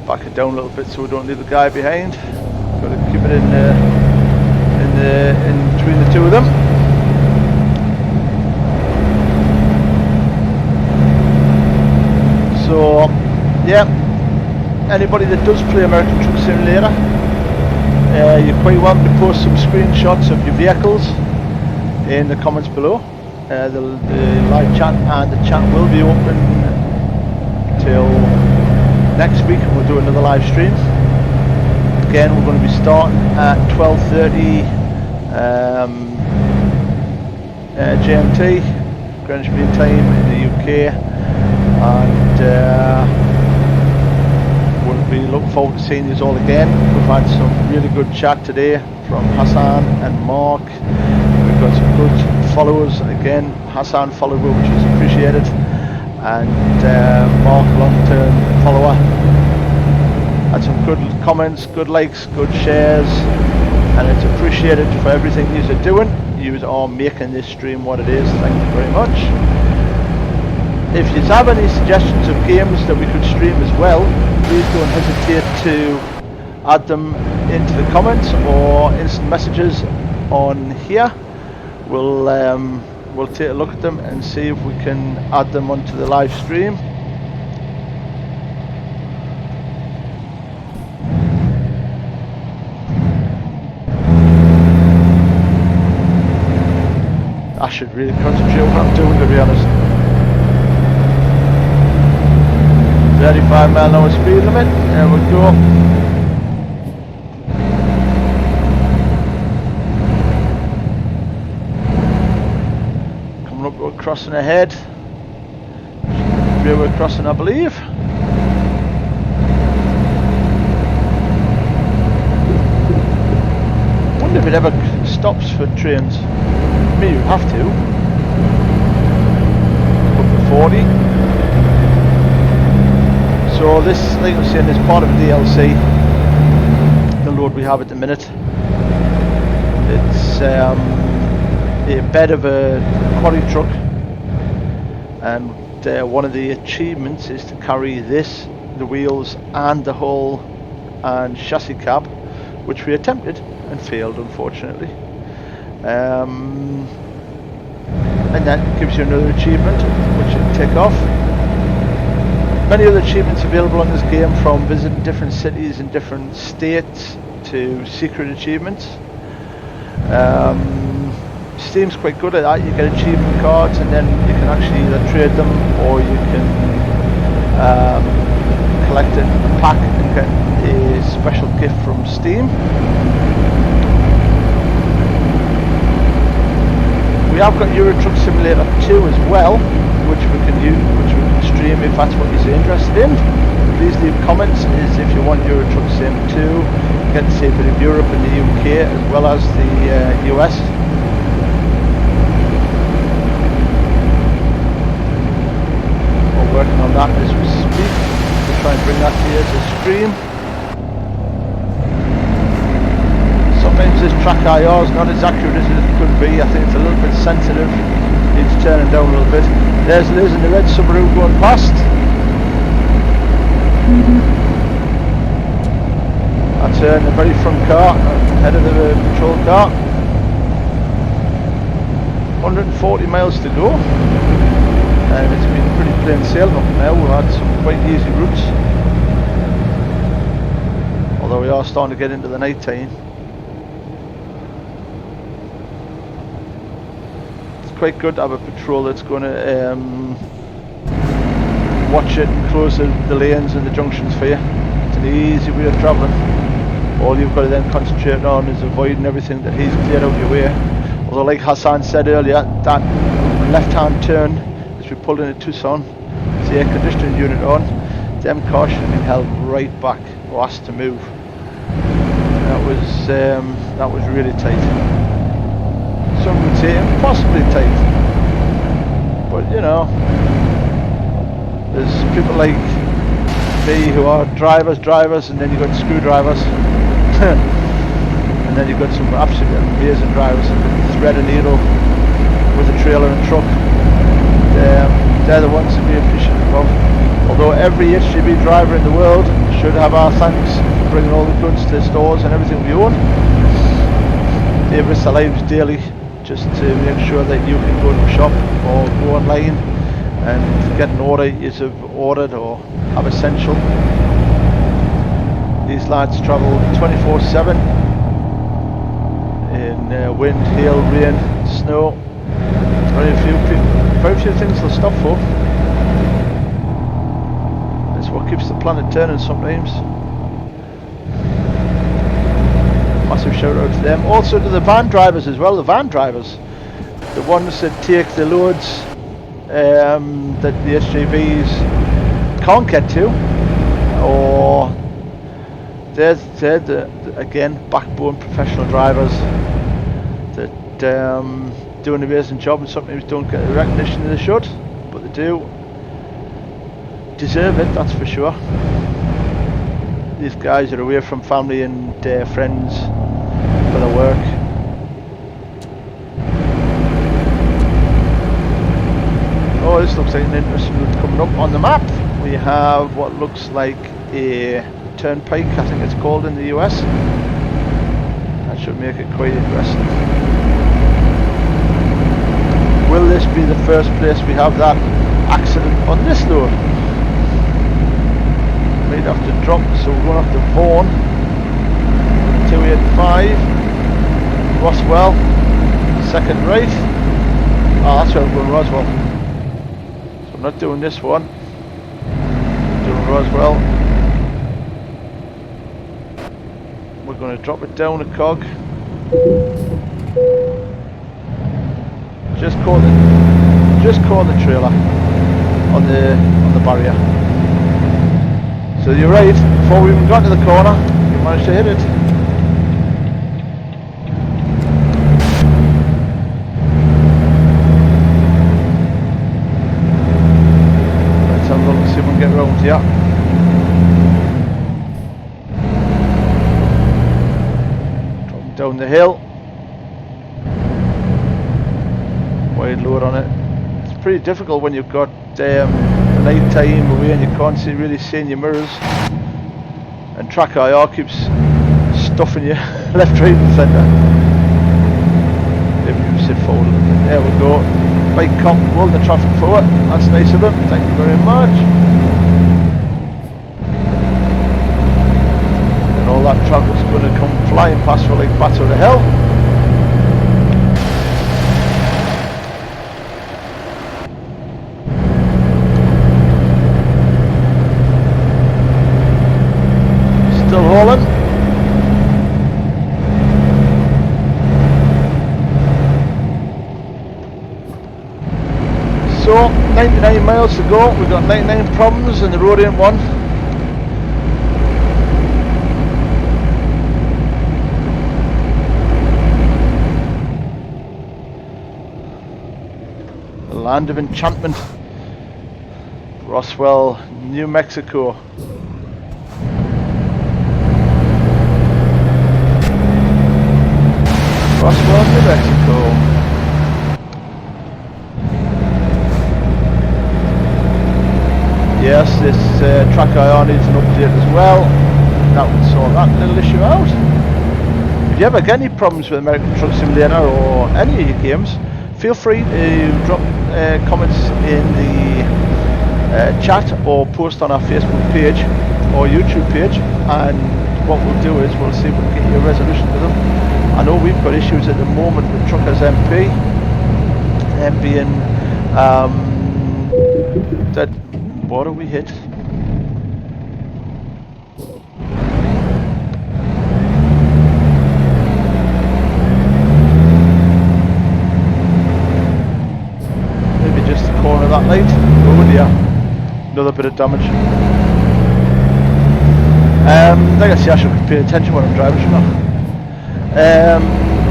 S1: Back it down a little bit so we don't leave the guy behind. Got to keep it in between the two of them. So yeah, anybody that does play American Truck Simulator, you're quite welcome to post some screenshots of your vehicles in the comments below. The live chat and the chat will be open till next week, and we'll do another live stream. Again, we're going to be starting at 12:30 GMT, Greenwich Mean Time in the UK, and we'll be looking forward to seeing you all again. We've had some really good chat today from Hassan and Mark. We've got some good followers again. Hassan follower, which was appreciated, and Mark, long-term follower. Had some good comments, good likes, good shares, and it's appreciated for everything you're doing. You are making this stream what it is. Thank you very much. If you have any suggestions of games that we could stream as well, please don't hesitate to add them into the comments or instant messages on here. We'll take a look at them and see if we can add them onto the live stream. I should really concentrate on what I'm doing, to be honest. 35-mile-an-hour speed limit, there we go. Coming up to a crossing ahead. Railway crossing, I believe. I wonder if it ever stops for trains. Maybe you have to. Up to 40. So this, like I was saying, is part of the DLC. The load we have at the minute. It's a bed of a quarry truck, and one of the achievements is to carry this, the wheels, and the hull and chassis cab, which we attempted and failed, unfortunately. And that gives you another achievement which you can tick off. Many other achievements available on this game, from visiting different cities in different states to secret achievements. Steam's quite good at that. You get achievement cards and then you can actually either trade them or you can collect a pack and get a special gift from Steam. We have got Euro Truck Simulator 2 as well, which we can use, which we can stream if that's what you're interested in. Please leave comments if you want Euro Truck Sim 2. You get to see a bit of Europe and the UK as well as the US. We're working on that as we speak. We'll try and bring that to you as a stream. Sometimes this track IR is not as accurate as it could be. I think it's a little bit sensitive. Needs turning down a little bit. There's Liz in the red Subaru going past. That's her in the very front car, ahead of the patrol car. 140 miles to go. And it's been pretty plain sailing up now. We've had some quite easy routes. Although we are starting to get into the night time. Quite good to have a patrol that's going to watch it and close the lanes and the junctions for you. It's an easy way of travelling. All you've got to then concentrate on is avoiding everything that he's cleared out your way. Although, like Hassan said earlier, that left hand turn as we pulled into Tucson, it's the air conditioning unit on, them cars should have been held right back or asked to move. That was really tight. Some would say impossibly tight, but you know, there's people like me who are drivers, and then you've got screwdrivers, and then you've got some absolutely amazing drivers who can thread a needle with a trailer and truck. They're the ones to be appreciative of. Although every HGV driver in the world should have our thanks for bringing all the goods to stores and everything we own. They risk their lives daily just to make sure that you can go to a shop or go online and get an order you have ordered or have essential. These lads travel 24/7 in wind, hail, rain, snow. Very few things they'll stop for. It's what keeps the planet turning sometimes. Massive shout out to them. Also to the van drivers as well, the ones that take the loads that the SUVs can't get to, or they're again backbone professional drivers that do an amazing job and sometimes don't get the recognition they should, but they do deserve it, that's for sure. These guys are away from family and friends for their work. Oh, this looks like an interesting route coming up on the map. We have what looks like a turnpike, I think it's called in the US. That should make it quite interesting. Will this be the first place we have that accident on this road? Might have to drop, so we're going to have to Vaughan, 285, Roswell, second right. Oh, that's where we're going, Roswell. So I'm not doing this one, I'm doing Roswell. We're going to drop it down a cog. Just caught the trailer on the barrier. So you're right, before we even got to the corner, we managed to hit it. Let's have a look and see if we can get around here. Dropping down the hill. Wide load on it. It's pretty difficult when you've got the night time away and you can't really see in your mirrors, and track IR keeps stuffing you left, right and centre. Maybe you sit forward. There we go. Bike cop rolling the traffic forward. That's nice of them. Thank you very much. And all that traffic's going to come flying past for like bats out of hell. So 99 miles to go, we've got 99 problems and the road ain't one. The land of enchantment, Roswell, New Mexico. Roswell, New Mexico. Yes, this track IR needs an update as well. That would sort that little issue out. If you ever get any problems with American Truck Simulator or any of your games, feel free to drop comments in the chat or post on our Facebook page or YouTube page, and what we'll do is we'll see if we can get you a resolution to them. I know we've got issues at the moment with Truckers MP, them being that. What do we hit? Maybe just the corner of that light. Oh dear. Another bit of damage. Like I say, I should be paying attention when I'm driving, shouldn't I?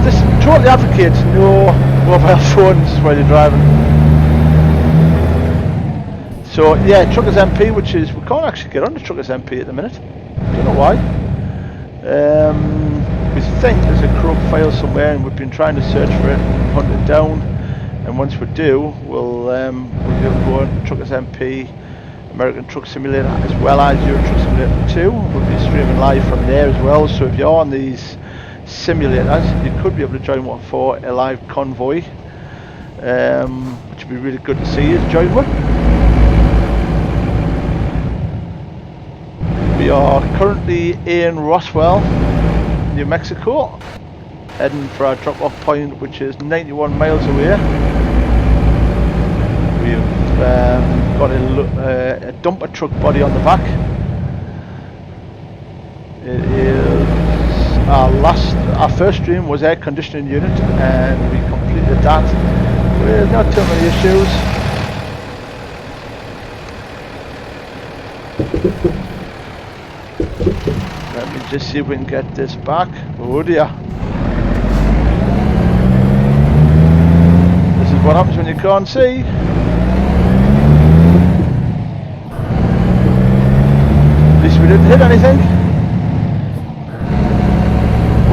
S1: This totally advocates no mobile phones while you're driving. So yeah, Truckers MP, which is, we can't actually get on to Truckers MP at the minute. Don't know why. We think there's a corrupt file somewhere, and we've been trying to search for it and hunt it down. And once we do, we'll be able to go on Truckers MP, American Truck Simulator, as well as Euro Truck Simulator 2. We'll be streaming live from there as well. So if you're on these simulators, you could be able to join one for a live convoy, which would be really good to see you join one. We are currently in Roswell, New Mexico, heading for our drop-off point, which is 91 miles away. We've got a dumper truck body on the back. It is our first stream was air conditioning unit, and we completed that with not too many issues. Let me just see if we can get this back. Oh dear. This is what happens when you can't see. At least we didn't hit anything.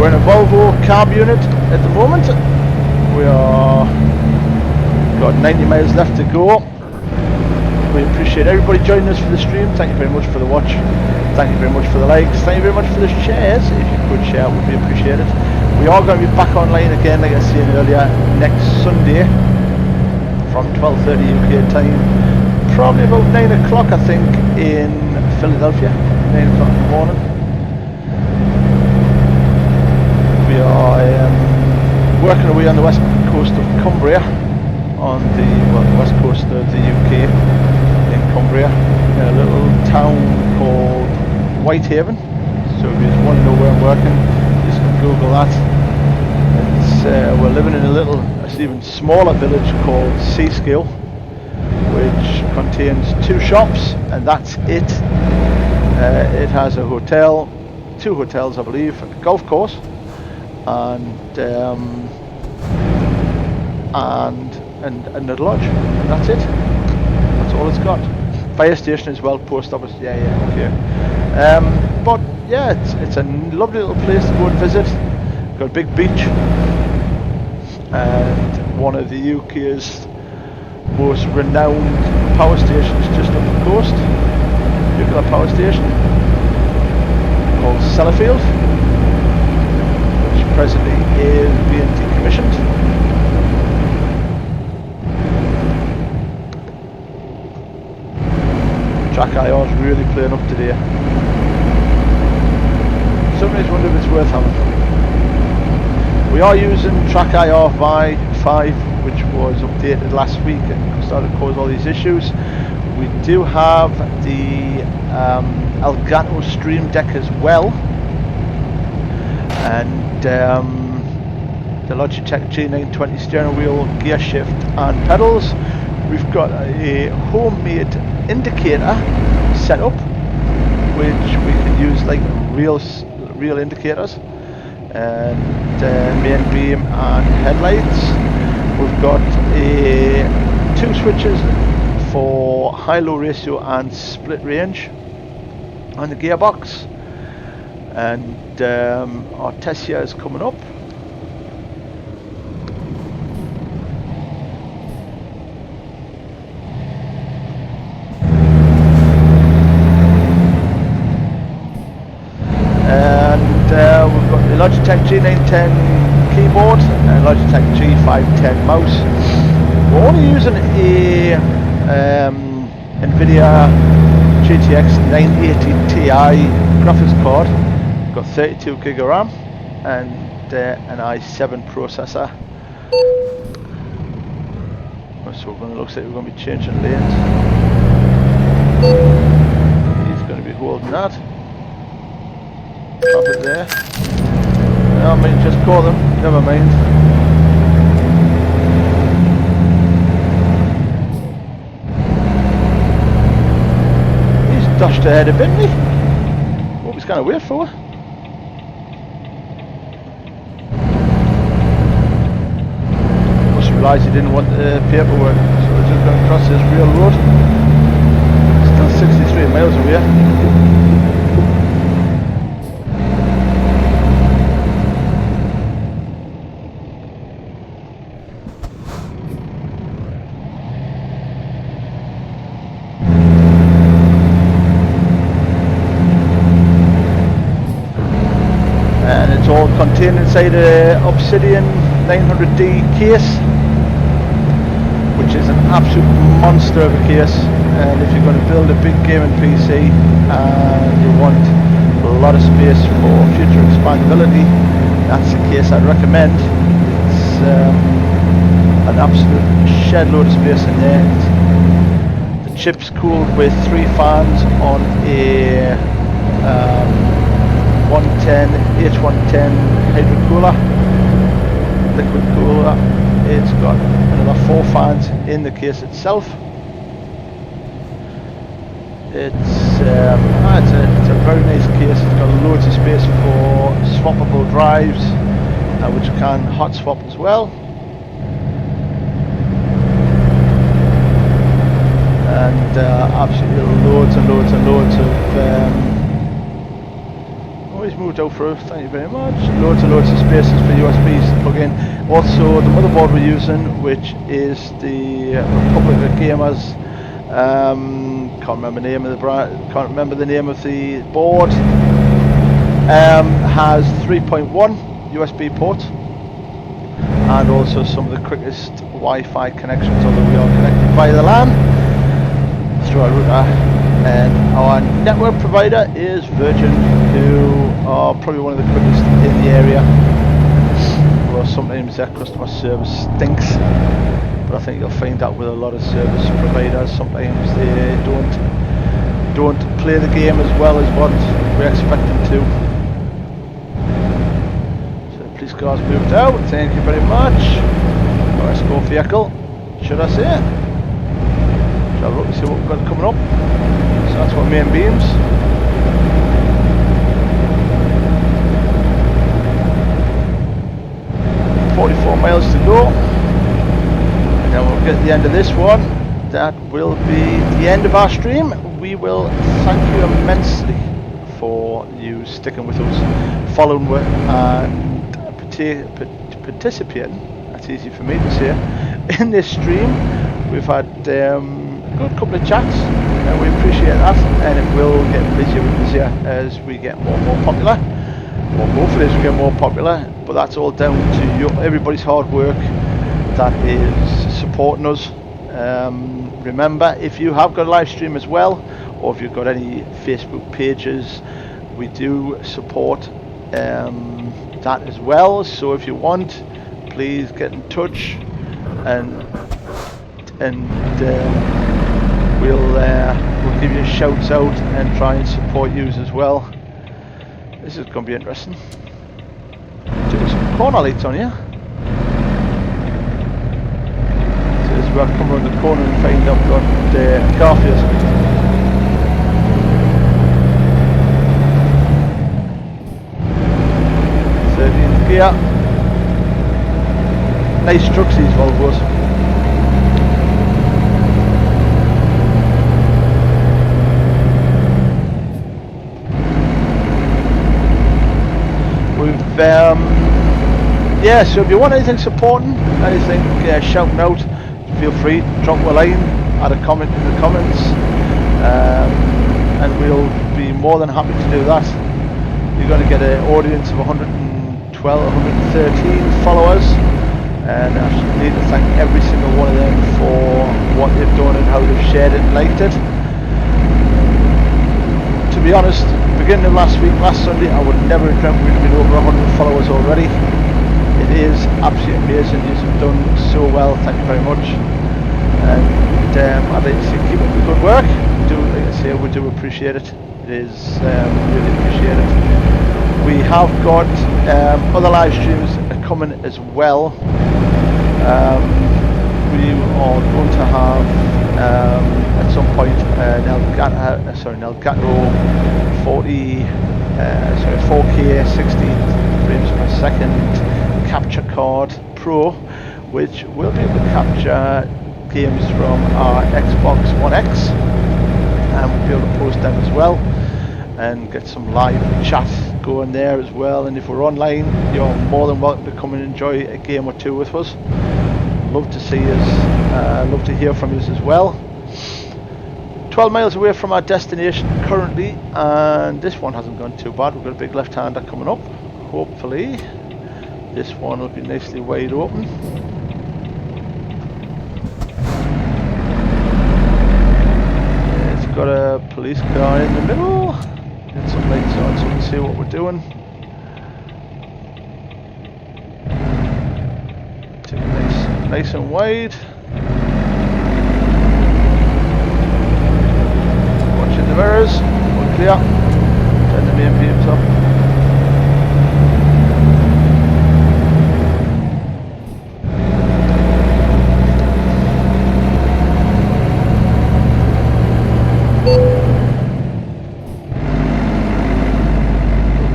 S1: We're in a Volvo cab unit at the moment. We are got 90 miles left to go. We appreciate everybody joining us for the stream. Thank you very much for the watch. Thank you very much for the likes. Thank you very much for the shares. If you could share, would be appreciated. We are going to be back online again, like I was saying earlier, next Sunday from 12:30 UK time. Probably about 9 o'clock, I think, in Philadelphia. 9 o'clock in the morning. We are working away on the west coast of Cumbria, on the west coast of the UK, in Cumbria, in a little town called Whitehaven. So if you just want to know where I'm working, just Google that. It's, we're living in a little, even smaller village called Seascale, which contains 2 shops, and that's it. It has a hotel, 2 hotels, I believe, a golf course, and a lodge. And that's it. That's all it's got. Fire station as well, post office. Yeah, okay. But yeah, it's a lovely little place to go and visit. Got a big beach, and one of the UK's most renowned power stations just up the coast. Nuclear power station called Sellafield, which presently is being decommissioned. Track.io is really playing up today. Somebody's wondering if it's worth having. We are using Track.io V5, which was updated last week and started to cause all these issues. We do have the Elgato Stream Deck as well, and the Logitech G920 steering wheel, gear shift and pedals. We've got a homemade indicator set up, which we can use like real indicators, and main beam and headlights. We've got 2 switches for high-low ratio and split range on the gearbox, and our test year is coming up. We've got the Logitech G910 keyboard and Logitech G510 mouse. We're only using a Nvidia GTX 980 Ti graphics card. We've got 32 gig of RAM and an i7 processor. So it looks like we're going to be changing lanes. He's going to be holding that. Traffic there. No, I mean, just call them, never mind. He's dashed ahead a bit, didn't he? What was going to wait for? Must realise he didn't want the paperwork, so we're just going to cross this real road. Still 63 miles away. It's all contained inside a Obsidian 900D case, which is an absolute monster of a case. And if you're going to build a big gaming PC and you want a lot of space for future expandability, that's the case I'd recommend. It's an absolute shed load of space in there. The chip's cooled with 3 fans on a 110 H110 hydro cooler, liquid cooler. It's got another 4 fans in the case itself. It's a very nice case. It's got loads of space for swappable drives, which you can hot swap as well. And absolutely loads and loads and loads of Oh, he's moved out for us, thank you very much. Loads and loads of spaces for USBs to plug in. Also, the motherboard we're using, which is the Republic of Gamers. Can't remember the name of the brand. Can't remember the name of the board. Has 3.1 USB ports, and also some of the quickest Wi-Fi connections. Although we are connected via the LAN through our router. And our network provider is Virgin, who are probably one of the quickest in the area. Although sometimes their customer service stinks, but I think you'll find that with a lot of service providers. Sometimes they don't play the game as well as what we expect them to. So the police car's moved out. Thank you very much. Our escort vehicle, should I say? Shall I look and see what we've got coming up? So that's our main beams. .44 miles to go. And then we'll get to the end of this one. That will be the end of our stream. We will thank you immensely for you sticking with us, following and participating. That's easy for me to say. In this stream, we've had a good couple of chats. We appreciate that, and it will get busier and busier as we get more and more popular. Well, hopefully as we get more popular, but that's all down to everybody's hard work that is supporting us. Remember, if you have got a live stream as well, or if you've got any Facebook pages, we do support that as well. So if you want, please get in touch, and we'll give you shouts out and try and support you as well. This is going to be interesting. Do some corner lights on here. So as we'll come around the corner and find I've got Garfield. Gear. Nice trucks these Volvos. Yeah, so if you want anything supporting, anything shouting out, feel free, drop a line, add a comment in the comments, and we'll be more than happy to do that. You're going to get an audience of 113 followers, and I need to thank every single one of them for what they've done and how they've shared it and liked it. To be honest, beginning of last Sunday, I would never have dreamt we'd been over 100 followers already. It is absolutely amazing. You've done so well. Thank you very much. And I'd like to say keep up the good work. Like I say, we do appreciate it. It is really appreciated. We have got other live streams coming as well. We are going to have at some point an Elgato 4K 60 frames per second capture card Pro, which will be able to capture games from our Xbox One X, and we'll be able to post them as well and get some live chat going there as well. And if we're online, you're more than welcome to come and enjoy a game or two with us. Love to see us, love to hear from you as well. 12 miles away from our destination currently, and this one hasn't gone too bad. We've got a big left-hander coming up. Hopefully this one will be nicely wide open. It's got a police car in the middle. Get some lights on so we can see what we're doing. Take it nice and wide. Watching the mirrors. We're clear. Turn the main beams up.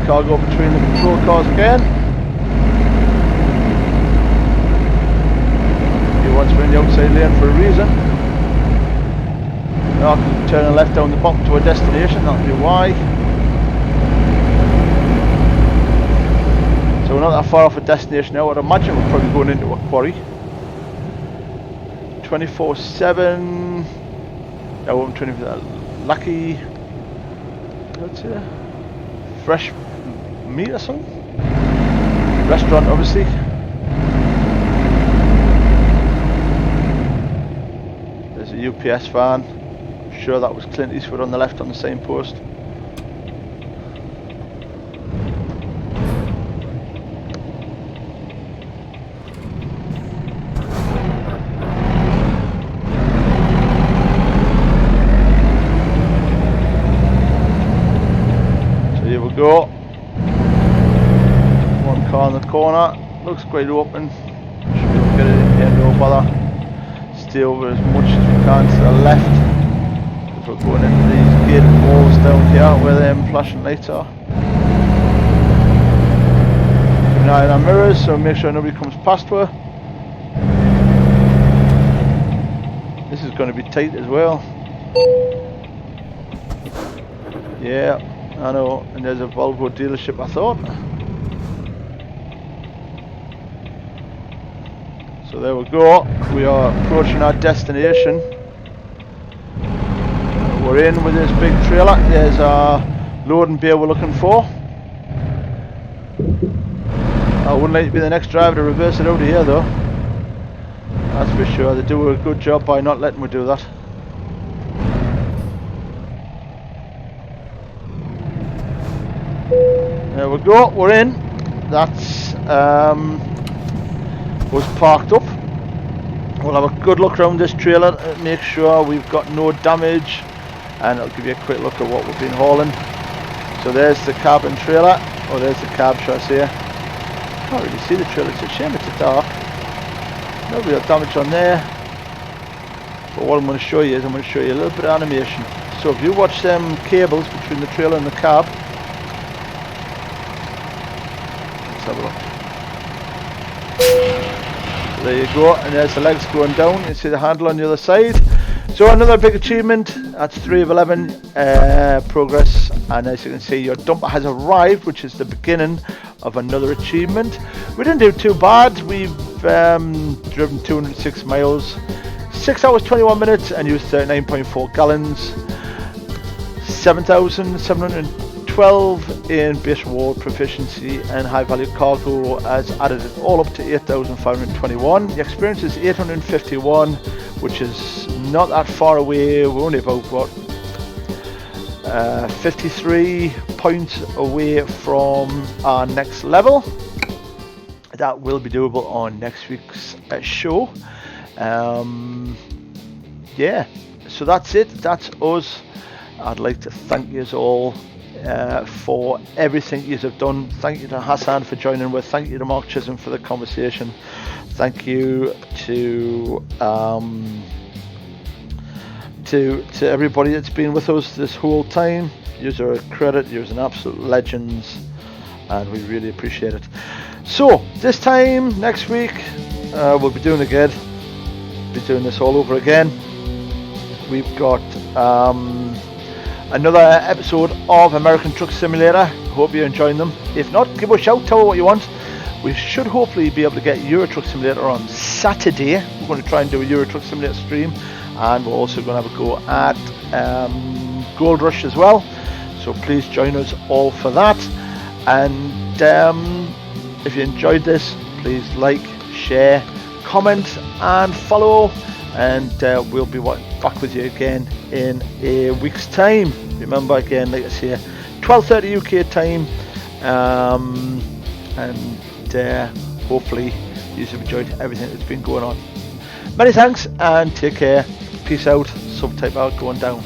S1: Cargo between the patrol cars again. He wants me in the outside lane for a reason. Now I can turn left down the bottom to a destination, that'll be why. So we're not that far off a destination now. I'd imagine we're probably going into a quarry. 24/7. No, I'm 24. Lucky. What's it? Fresh meat or something? Restaurant, obviously. There's a UPS van. I'm sure that was Clint Eastwood on the left on the same post. Go. One car in the corner. Looks quite open. Should be able to get it in here, no bother. Stay over as much as we can to the left. Because we're going into these gated walls down here where them flashing lights are. Keep an eye on our mirrors so make sure nobody comes past her. This is going to be tight as well. Yeah. I know, and there's a Volvo dealership, I thought. So there we go. We are approaching our destination. We're in with this big trailer. There's our loading bay we're looking for. I wouldn't like to be the next driver to reverse it out of here though. That's for sure. They do a good job by not letting me do that. There we go, we're in. That's was parked up. We'll have a good look around this trailer and make sure we've got no damage, and I'll give you a quick look at what we've been hauling. So there's the cab and trailer, or there's the cab, should I say. Can't really see the trailer, it's a shame it's dark. No real damage on there. But what I'm going to show you is I'm going to show you a little bit of animation. So if you watch them cables between the trailer and the cab, have a look. So there you go, and there's the legs going down. You see the handle on the other side. So another big achievement. That's 3 of 11 progress, and as you can see, your dumper has arrived, which is the beginning of another achievement. We didn't do too bad. We've driven 206 miles, 6 hours 21 minutes, and used 39.4 gallons. 7,712 in base reward proficiency, and high value cargo has added it all up to 8,521. The experience is 851, which is not that far away. We're only about what 53 points away from our next level. That will be doable on next week's show. Yeah, so that's it. That's us. I'd like to thank you all for everything you have done. Thank you to Hassan for joining with. Thank you to Mark Chisholm for the conversation. Thank you to everybody that's been with us this whole time. You're a credit. You're an absolute legends, and we really appreciate it. So this time next week we'll be doing again. Be doing this all over again. We've got another episode of American Truck Simulator. Hope you're enjoying them. If not, give us a shout, tell us what you want. We should hopefully be able to get Euro Truck Simulator on Saturday. We're going to try and do a Euro Truck Simulator stream, and we're also going to have a go at Gold Rush as well. So please join us all for that. And if you enjoyed this, please like, share, comment and follow, and we'll be back with you again in a week's time. Remember, again, like I say, 12:30 UK time, and hopefully you've enjoyed everything that's been going on. Many thanks and take care. Peace out. Subtype out going down.